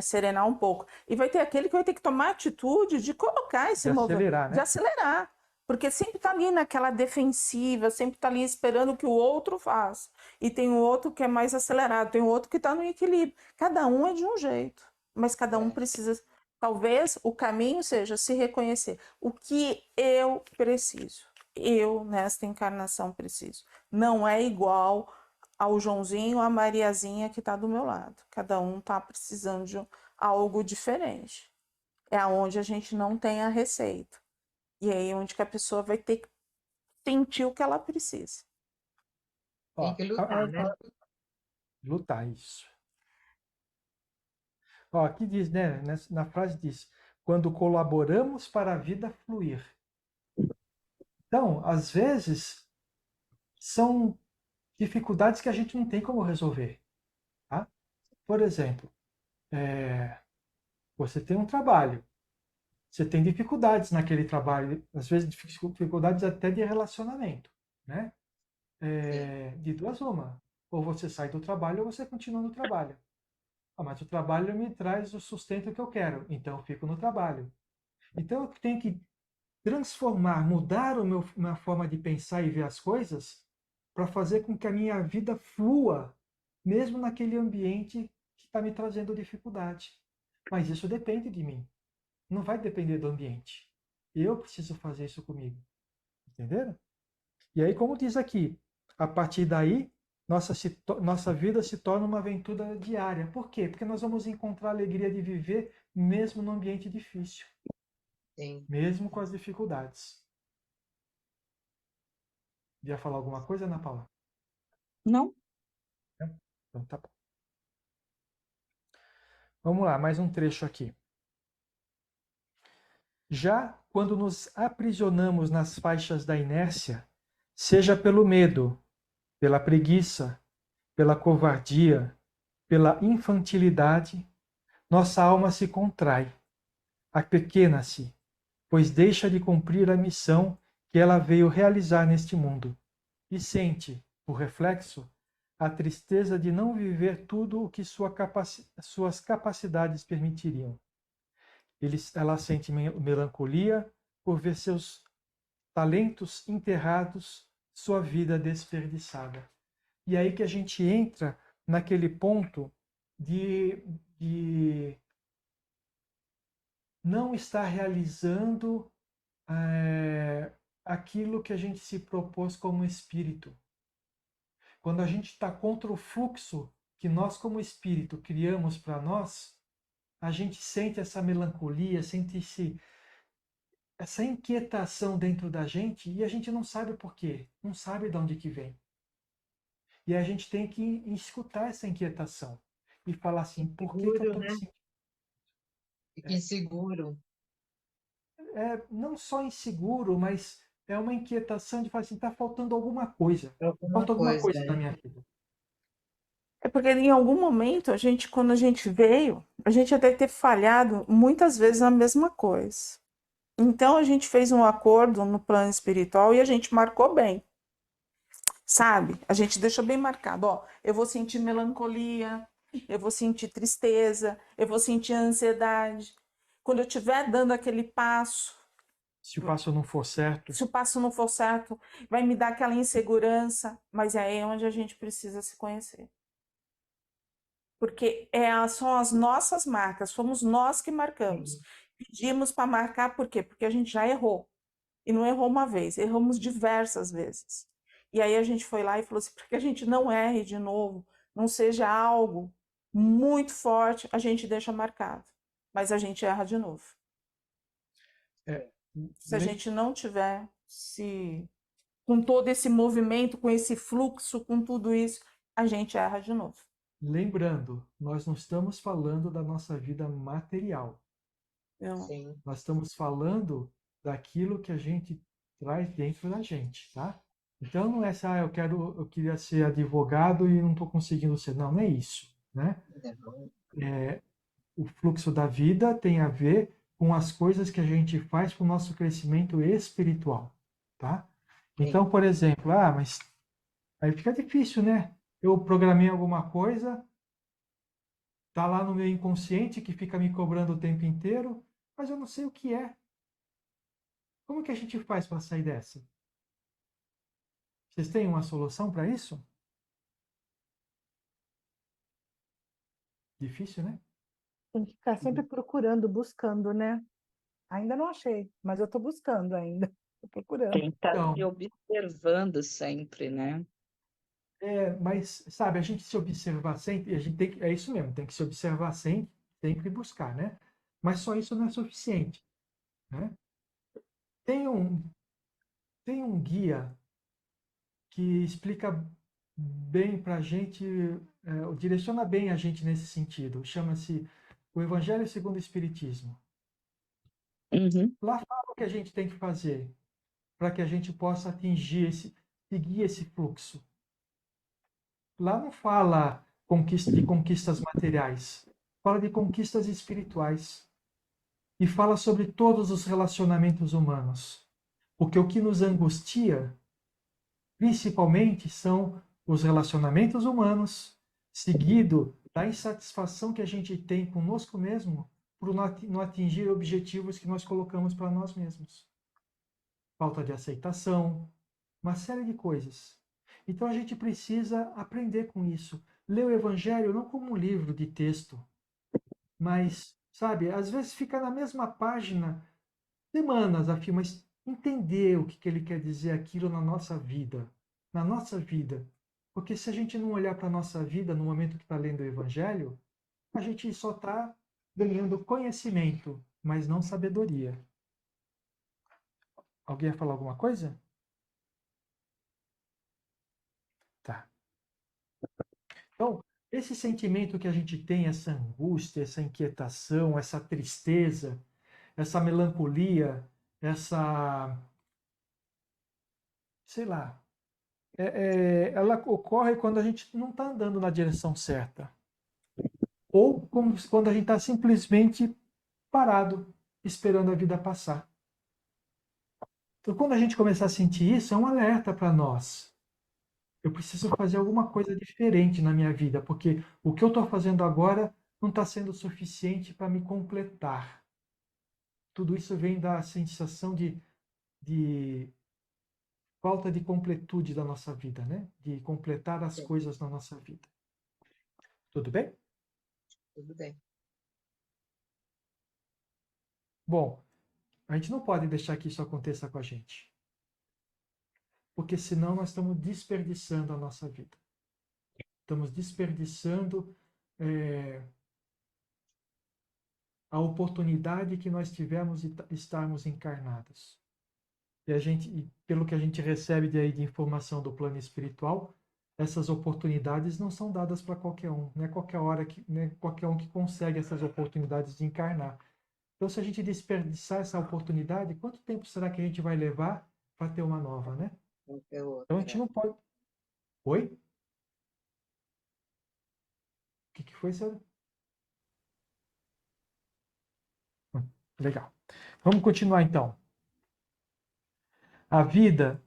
serenar um pouco. E vai ter aquele que vai ter que tomar a atitude de colocar esse movimento, acelerar, né? de acelerar. Porque sempre está ali naquela defensiva, sempre está ali esperando o que o outro faz. E tem o outro que é mais acelerado, tem o outro que está no equilíbrio. Cada um é de um jeito, mas cada um precisa. Talvez o caminho seja se reconhecer o que eu preciso. Eu, nesta encarnação, preciso. Não é igual ao Joãozinho ou a Mariazinha que está do meu lado. Cada um está precisando de algo diferente. É onde a gente não tem a receita. E aí onde que a pessoa vai ter que sentir o que ela precisa. Tem que lutar, né? Lutar, isso. Aqui diz, né? Na frase diz: quando colaboramos para a vida fluir. Então, às vezes, são dificuldades que a gente não tem como resolver. Tá? Por exemplo, você tem um trabalho, você tem dificuldades naquele trabalho, às vezes dificuldades até de relacionamento, né? De duas uma. Ou você sai do trabalho ou você continua no trabalho. Mas o trabalho me traz o sustento que eu quero, então eu fico no trabalho. Então eu tenho que transformar, mudar minha forma de pensar e ver as coisas para fazer com que a minha vida flua, mesmo naquele ambiente que está me trazendo dificuldade. Mas isso depende de mim. Não vai depender do ambiente. Eu preciso fazer isso comigo. Entenderam? E aí, como diz aqui, a partir daí, nossa vida se torna uma aventura diária. Por quê? Porque nós vamos encontrar a alegria de viver mesmo no ambiente difícil. Sim. Mesmo com as dificuldades. Ia falar alguma coisa, Ana Paula? Não? Então tá bom. Vamos lá, mais um trecho aqui. Já quando nos aprisionamos nas faixas da inércia, seja pelo medo, pela preguiça, pela covardia, pela infantilidade, nossa alma se contrai, apequena-se, pois deixa de cumprir a missão que ela veio realizar neste mundo, e sente, por reflexo, a tristeza de não viver tudo o que suas capacidades permitiriam. Ela sente melancolia por ver seus talentos enterrados, sua vida desperdiçada. E aí que a gente entra naquele ponto de não estar realizando aquilo que a gente se propôs como espírito. Quando a gente está contra o fluxo que nós, como espírito, criamos para nós, a gente sente essa melancolia, sente essa inquietação dentro da gente e a gente não sabe por quê, não sabe de onde que vem. E a gente tem que escutar essa inquietação e falar assim, por que eu estou me sentindo? Fica inseguro. Não só inseguro, mas é uma inquietação de falar assim, está faltando alguma coisa. Falta alguma coisa na minha vida. É porque em algum momento, quando a gente veio, a gente já deve ter falhado muitas vezes na mesma coisa. Então a gente fez um acordo no plano espiritual e a gente marcou bem, sabe? A gente deixou bem marcado, ó, eu vou sentir melancolia, eu vou sentir tristeza, eu vou sentir ansiedade. Quando eu estiver dando aquele passo, Se o passo não for certo, se o passo não for certo, vai me dar aquela insegurança, mas é aí onde a gente precisa se conhecer. Porque são as nossas marcas, fomos nós que marcamos. Pedimos para marcar, por quê? Porque a gente já errou. E não errou uma vez, erramos diversas vezes. E aí a gente foi lá e falou assim, para que a gente não erre de novo, não seja algo muito forte, a gente deixa marcado. Mas a gente erra de novo. é, Se a lem- gente não tiver com todo esse movimento, com esse fluxo, com tudo isso, a gente erra de novo. lembrando, nós não estamos falando da nossa vida material. Sim. Nós estamos falando daquilo que a gente traz dentro da gente, tá? Então não é assim, eu queria ser advogado e não estou conseguindo ser. Não, não é isso, né? O fluxo da vida tem a ver com as coisas que a gente faz para o nosso crescimento espiritual, tá? Então, por exemplo, mas aí fica difícil, né? Eu programei alguma coisa, tá lá no meu inconsciente que fica me cobrando o tempo inteiro, mas eu não sei o que é. Como que a gente faz para sair dessa? Vocês têm uma solução para isso? Difícil, né? Tem que ficar sempre procurando, buscando, né? Ainda não achei, mas eu estou buscando ainda. Estou procurando. Tem que estar se Então, observando sempre, né? mas, sabe, a gente se observar sempre, a gente tem que, é isso mesmo, tem que se observar sempre, sempre buscar, né? Mas só isso não é suficiente, né? Tem um, tem um guia que explica bem para a gente, direciona bem a gente nesse sentido. Chama-se O Evangelho segundo o Espiritismo. Uhum. Lá fala o que a gente tem que fazer para que a gente possa seguir esse fluxo. Lá não fala de conquistas materiais, fala de conquistas espirituais e fala sobre todos os relacionamentos humanos. Porque o que nos angustia, principalmente, são os relacionamentos humanos, seguido da insatisfação que a gente tem conosco mesmo por não atingir objetivos que nós colocamos para nós mesmos. Falta de aceitação, uma série de coisas. Então a gente precisa aprender com isso. Ler o Evangelho não como um livro de texto, mas, sabe, às vezes fica na mesma página semanas a fio, mas entender o que ele quer dizer aquilo na nossa vida. Na nossa vida. Porque se a gente não olhar para a nossa vida no momento que está lendo o Evangelho, a gente só está ganhando conhecimento, mas não sabedoria. Alguém ia falar alguma coisa? Tá. Então, esse sentimento que a gente tem, essa angústia, essa inquietação, essa tristeza, essa melancolia, sei lá, ela ocorre quando a gente não está andando na direção certa. Ou quando a gente está simplesmente parado, esperando a vida passar. Então, quando a gente começar a sentir isso, é um alerta para nós. Eu preciso fazer alguma coisa diferente na minha vida, porque o que eu estou fazendo agora não está sendo suficiente para me completar. Tudo isso vem da sensação de falta de completude da nossa vida, né? De completar as coisas na nossa vida. Tudo bem? Tudo bem. Bom, a gente não pode deixar que isso aconteça com a gente. Porque senão nós estamos desperdiçando a nossa vida. Estamos desperdiçando a oportunidade que nós tivemos de estarmos encarnados. E pelo que a gente recebe de informação do plano espiritual, essas oportunidades não são dadas para qualquer um. Não é qualquer hora não é qualquer um que consegue essas oportunidades de encarnar. Então, se a gente desperdiçar essa oportunidade, quanto tempo será que a gente vai levar para ter uma nova, né? Então a gente não pode. Oi? O que foi, Sérgio? Legal. Vamos continuar então. A vida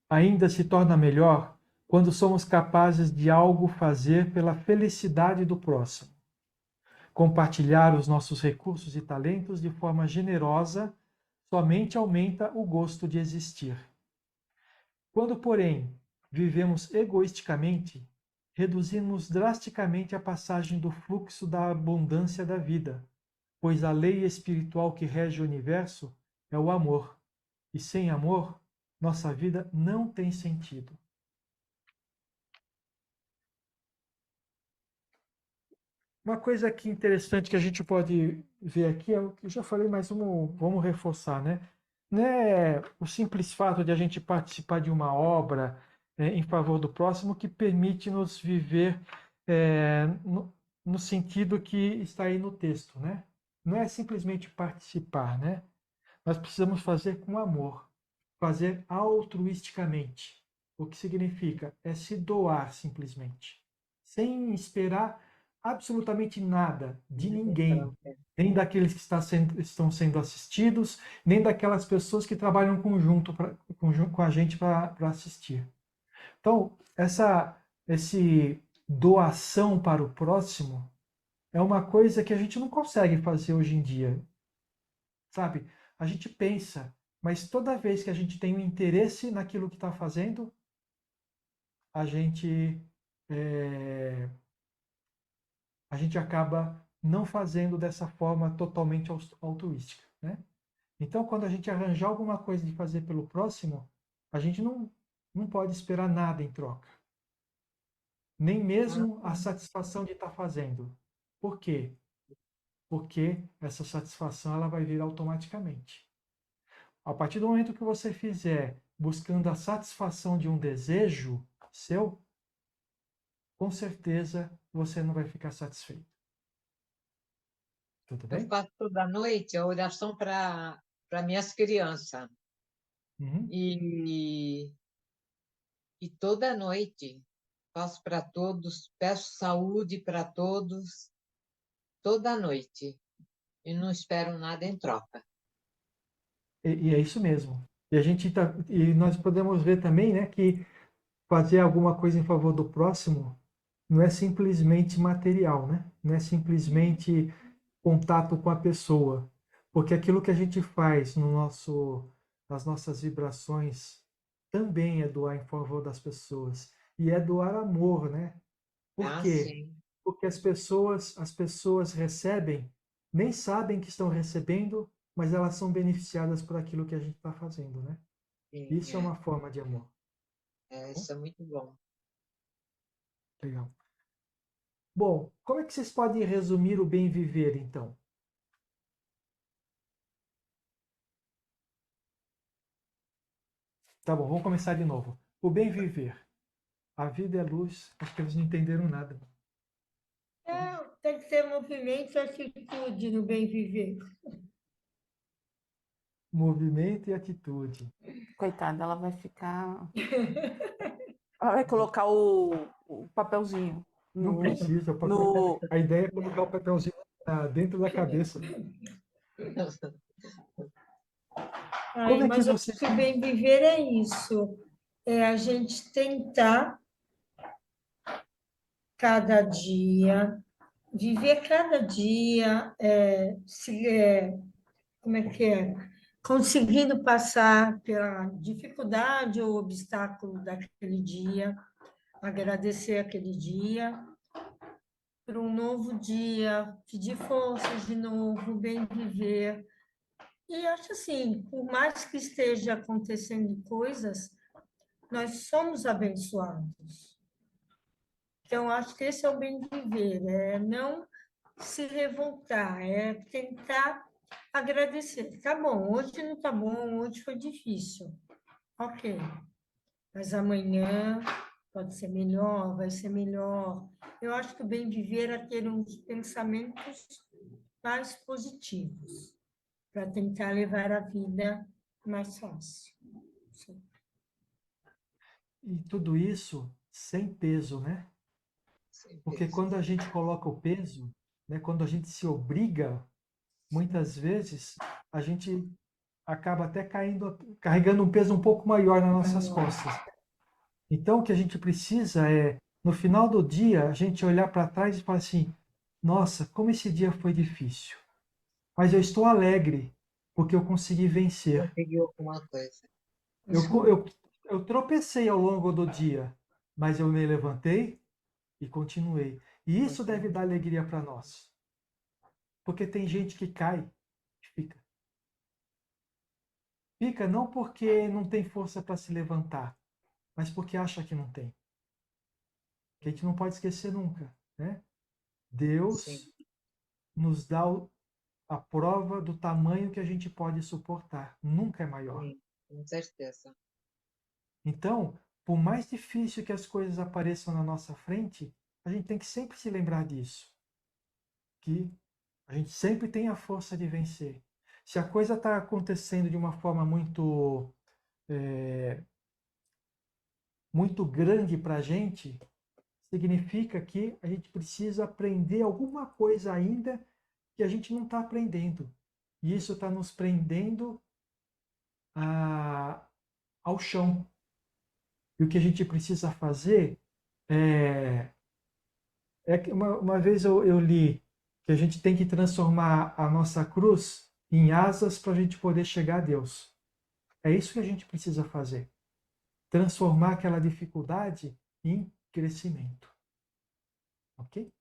ainda se torna melhor quando somos capazes de algo fazer pela felicidade do próximo. Compartilhar os nossos recursos e talentos de forma generosa somente aumenta o gosto de existir. Quando, porém, vivemos egoisticamente, reduzimos drasticamente a passagem do fluxo da abundância da vida, pois a lei espiritual que rege o universo é o amor, e sem amor, nossa vida não tem sentido. Uma coisa aqui interessante que a gente pode ver aqui é o que eu já falei, mas vamos reforçar, né? Não é o simples fato de a gente participar de uma obra em favor do próximo que permite nos viver no sentido que está aí no texto, né? Não é simplesmente participar, né? Nós precisamos fazer com amor, fazer altruisticamente. O que significa? É se doar simplesmente, sem esperar absolutamente nada de ninguém, nem daqueles que estão sendo assistidos, nem daquelas pessoas que trabalham conjunto com a gente para assistir. Então, esse doação para o próximo é uma coisa que a gente não consegue fazer hoje em dia, sabe? A gente pensa, mas toda vez que a gente tem um interesse naquilo que está fazendo, a gente acaba não fazendo dessa forma totalmente altruística, né? Então, quando a gente arranjar alguma coisa de fazer pelo próximo, a gente não pode esperar nada em troca. Nem mesmo a satisfação de estar fazendo. Por quê? Porque essa satisfação ela vai vir automaticamente. A partir do momento que você fizer buscando a satisfação de um desejo seu, com certeza você não vai ficar satisfeito. Tudo Eu bem? faço toda noite a oração para minhas crianças. Uhum. E toda noite faço para todos, peço saúde para todos, toda noite. E não espero nada em troca. E é isso mesmo. E nós podemos ver também, né, que fazer alguma coisa em favor do próximo não é simplesmente material, né? Não é simplesmente contato com a pessoa, porque aquilo que a gente faz nas nossas vibrações também é doar em favor das pessoas e é doar amor, né? Por quê? Sim. Porque as pessoas recebem, nem sabem que estão recebendo, mas elas são beneficiadas por aquilo que a gente está fazendo, né? Sim, Isso é uma forma de amor. isso é muito bom. Legal. Bom, como é que vocês podem resumir o bem viver, então? Tá bom, vamos começar de novo. O bem viver. A vida é luz. Acho que eles não entenderam nada. Tem que ter movimento e atitude no bem viver. Movimento e atitude. Coitada, ela vai ficar. Ela vai colocar o papelzinho Não precisa. no. A ideia é colocar o papelzinho dentro da cabeça. Como é que Mas eu você... acho que o bem viver é isso. É a gente tentar cada dia, viver cada dia, como é que é? Conseguindo passar pela dificuldade ou obstáculo daquele dia, agradecer aquele dia, por um novo dia, pedir forças de novo, bem viver. E acho assim, por mais que esteja acontecendo coisas, nós somos abençoados. Então, acho que esse é o bem viver, é não se revoltar, é tentar agradecer. Tá bom, hoje não tá bom, hoje foi difícil. Ok, mas amanhã pode ser melhor, vai ser melhor. Eu acho que o bem viver é ter uns pensamentos mais positivos, para tentar levar a vida mais fácil. Sim. E tudo isso sem peso, né? Porque quando a gente coloca o peso, né, quando a gente se obriga, muitas vezes a gente acaba até carregando um peso um pouco maior nas nossas costas. Então, o que a gente precisa é, no final do dia, a gente olhar para trás e falar assim: nossa, como esse dia foi difícil. Mas eu estou alegre, porque eu consegui vencer. Conseguiu alguma coisa. Eu tropecei ao longo do dia, mas eu me levantei e continuei. E isso deve dar alegria para nós. Porque tem gente que cai e fica. Fica não porque não tem força para se levantar, mas porque acha que não tem. Que a gente não pode esquecer nunca, né? Deus Sim, nos dá a prova do tamanho que a gente pode suportar. Nunca é maior. sim, com certeza. Então, por mais difícil que as coisas apareçam na nossa frente, a gente tem que sempre se lembrar disso. Que a gente sempre tem a força de vencer. Se a coisa está acontecendo de uma forma muito grande para a gente, significa que a gente precisa aprender alguma coisa ainda que a gente não está aprendendo. E isso está nos prendendo ao chão. E o que a gente precisa fazer é que uma vez eu li que a gente tem que transformar a nossa cruz em asas para a gente poder chegar a Deus. É isso que a gente precisa fazer. Transformar aquela dificuldade em crescimento. Ok?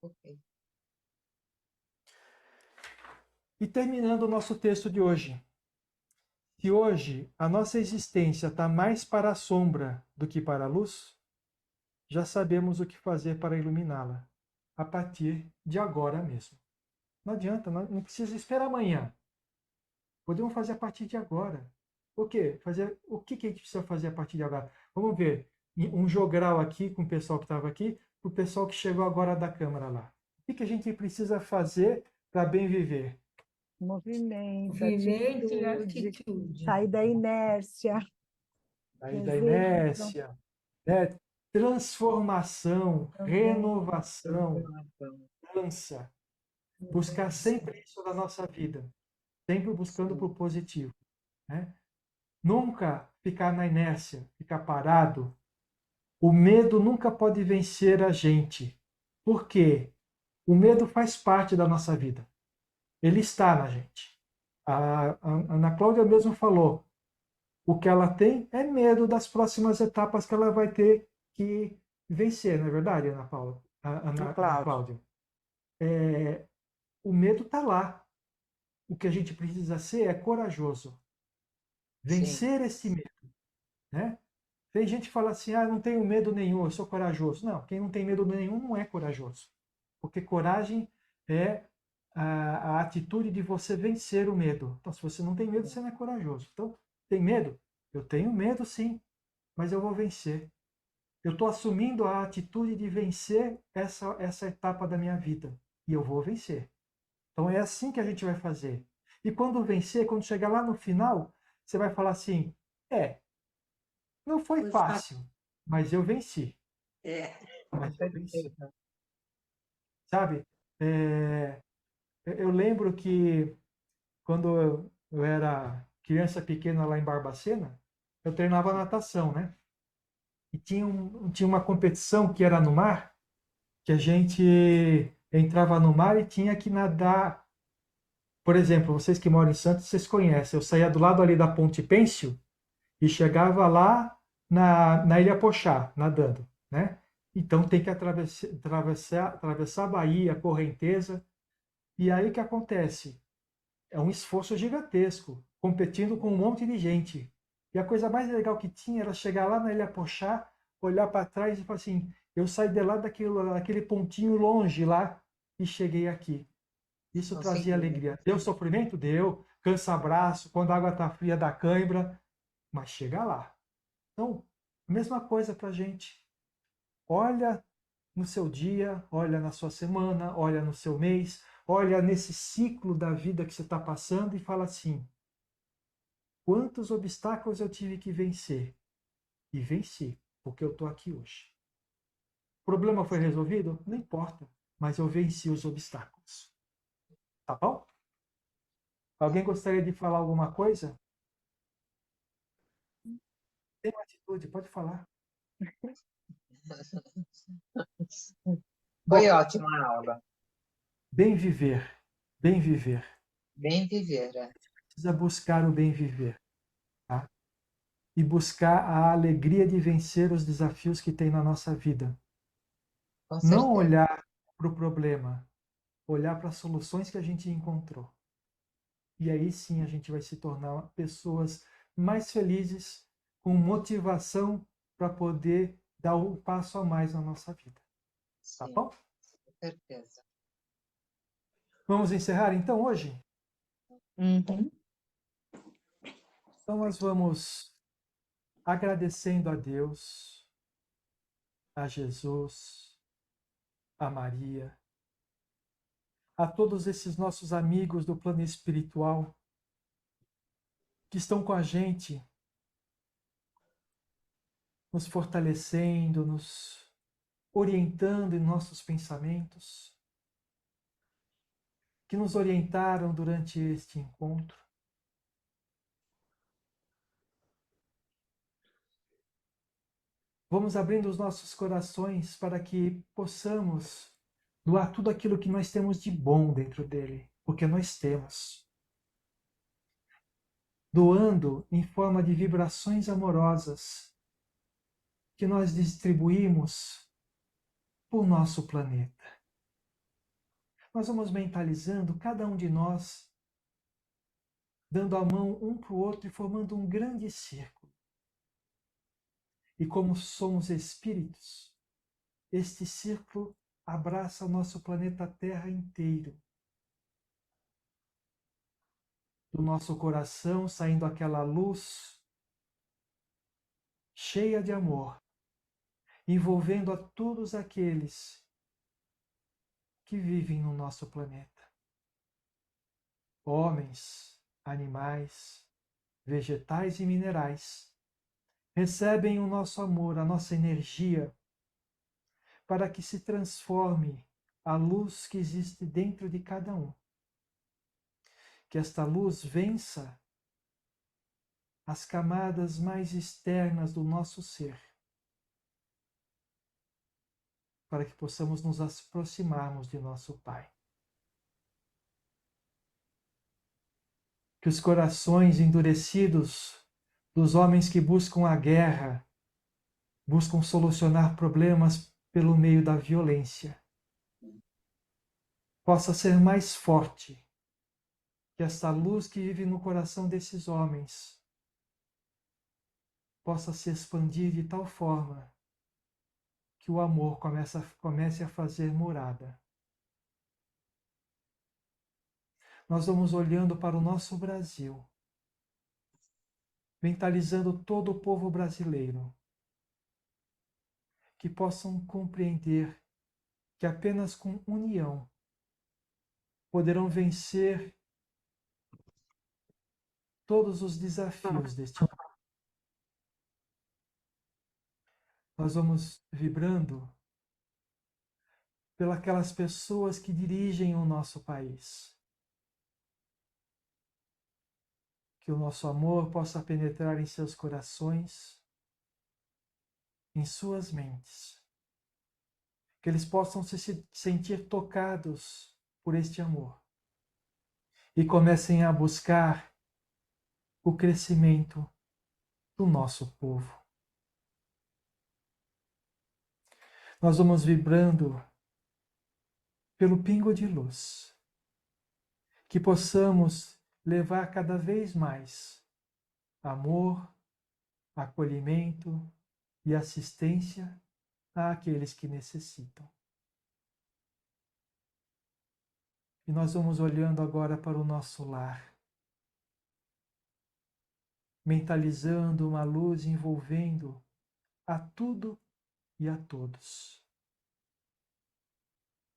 Ok. E terminando o nosso texto de hoje. Se hoje a nossa existência está mais para a sombra do que para a luz, já sabemos o que fazer para iluminá-la, a partir de agora mesmo. Não adianta, não precisa esperar amanhã. Podemos fazer a partir de agora. O quê? O que a gente precisa fazer a partir de agora? Vamos ver um jogral aqui com o pessoal que estava aqui, para o pessoal que chegou agora da Câmara lá. O que a gente precisa fazer para bem viver? Movimento, Movimento e atitude, atitude. sair da inércia, Aí da desejo, inércia, né? Transformação, renovação, Transformação. mudança. Buscar sempre isso na nossa vida. Sempre buscando para o positivo. Né? Nunca ficar na inércia, ficar parado. O medo nunca pode vencer a gente. Por quê? O medo faz parte da nossa vida. Ele está na gente. A Ana Cláudia mesmo falou, o que ela tem é medo das próximas etapas que ela vai ter que vencer, não é verdade, Ana Paula? Ana Cláudio. Cláudia? O medo está lá. O que a gente precisa ser é corajoso. Sim, Vencer esse medo. Né? Tem gente que fala assim, não tenho medo nenhum, eu sou corajoso. Não, quem não tem medo nenhum não é corajoso. Porque coragem é a atitude de você vencer o medo. Então, se você não tem medo, você não é corajoso. Então, tem medo? Eu tenho medo, sim, mas eu vou vencer. Eu estou assumindo a atitude de vencer essa etapa da minha vida. E eu vou vencer. Então, é assim que a gente vai fazer. E quando vencer, quando chegar lá no final, você vai falar assim, não foi fácil, mas eu venci. com Mas eu venci. certeza. Sabe? Eu lembro que quando eu era criança pequena lá em Barbacena, eu treinava natação, né? E tinha uma competição que era no mar, que a gente entrava no mar e tinha que nadar. Por exemplo, vocês que moram em Santos, vocês conhecem. Eu saía do lado ali da Ponte Pênsil e chegava lá na Ilha Pochá, nadando, né? Então tem que atravessar a Baía, a correnteza. E aí o que acontece? É um esforço gigantesco, competindo com um monte de gente. E a coisa mais legal que tinha era chegar lá na Ilha Pochá, olhar para trás e falar assim: eu saí de lá daquele pontinho longe lá e cheguei aqui. Isso trazia Conseguiu. alegria. Deu sofrimento? Deu. Cansa-braço, quando a água está fria dá cãibra, mas chega lá. Então, mesma coisa para a gente. Olha no seu dia, olha na sua semana, olha no seu mês, olha nesse ciclo da vida que você está passando e fala assim: quantos obstáculos eu tive que vencer? E venci, porque eu estou aqui hoje. O problema foi resolvido? Não importa, mas eu venci os obstáculos. Tá bom? Alguém gostaria de falar alguma coisa? Tem uma atitude, pode falar. Foi Bom, ótima a aula. bem viver, bem viver. Bem viver. Precisa buscar o bem viver, tá? E buscar a alegria de vencer os desafios que tem na nossa vida. Com Não certeza. olhar para o problema, olhar para as soluções que a gente encontrou. E aí sim a gente vai se tornar pessoas mais felizes, com motivação para poder dar um passo a mais na nossa vida. Tá Sim, bom? com certeza. Vamos encerrar então hoje? Uhum. Então nós vamos agradecendo a Deus, a Jesus, a Maria, a todos esses nossos amigos do plano espiritual que estão com a gente, nos fortalecendo, nos orientando em nossos pensamentos, que nos orientaram durante este encontro. Vamos abrindo os nossos corações para que possamos doar tudo aquilo que nós temos de bom dentro dele, porque nós temos. Doando em forma de vibrações amorosas que nós distribuímos por nosso planeta. Nós vamos mentalizando cada um de nós, dando a mão um para o outro e formando um grande círculo. E como somos espíritos, este círculo abraça o nosso planeta Terra inteiro. Do nosso coração saindo aquela luz cheia de amor, envolvendo a todos aqueles que vivem no nosso planeta. Homens, animais, vegetais e minerais recebem o nosso amor, a nossa energia, para que se transforme a luz que existe dentro de cada um. Que esta luz vença as camadas mais externas do nosso ser, para que possamos nos aproximarmos de nosso Pai. Que os corações endurecidos dos homens que buscam a guerra, buscam solucionar problemas pelo meio da violência, possa ser mais forte que esta luz que vive no coração desses homens possa se expandir de tal forma que o amor comece a fazer morada. Nós vamos olhando para o nosso Brasil, mentalizando todo o povo brasileiro, que possam compreender que apenas com união poderão vencer todos os desafios deste mundo. Nós vamos vibrando pelas pessoas que dirigem o nosso país. Que o nosso amor possa penetrar em seus corações, em suas mentes. Que eles possam se sentir tocados por este amor e comecem a buscar o crescimento do nosso povo. Nós vamos vibrando pelo pingo de luz, que possamos levar cada vez mais amor, acolhimento e assistência àqueles que necessitam. E nós vamos olhando agora para o nosso lar, mentalizando uma luz envolvendo a tudo e a todos,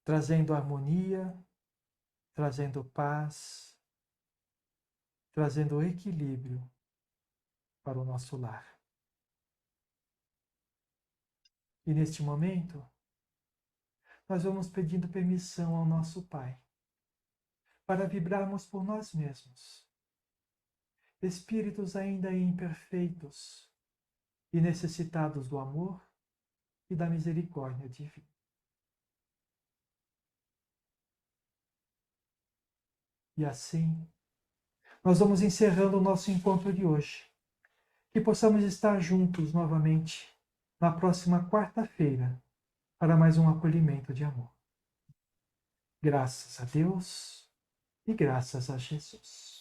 trazendo harmonia, trazendo paz, trazendo equilíbrio para o nosso lar. E neste momento, nós vamos pedindo permissão ao nosso Pai para vibrarmos por nós mesmos, espíritos ainda imperfeitos e necessitados do amor e da misericórdia divina. E assim, nós vamos encerrando o nosso encontro de hoje. Que possamos estar juntos novamente na próxima quarta-feira para mais um acolhimento de amor. Graças a Deus e graças a Jesus.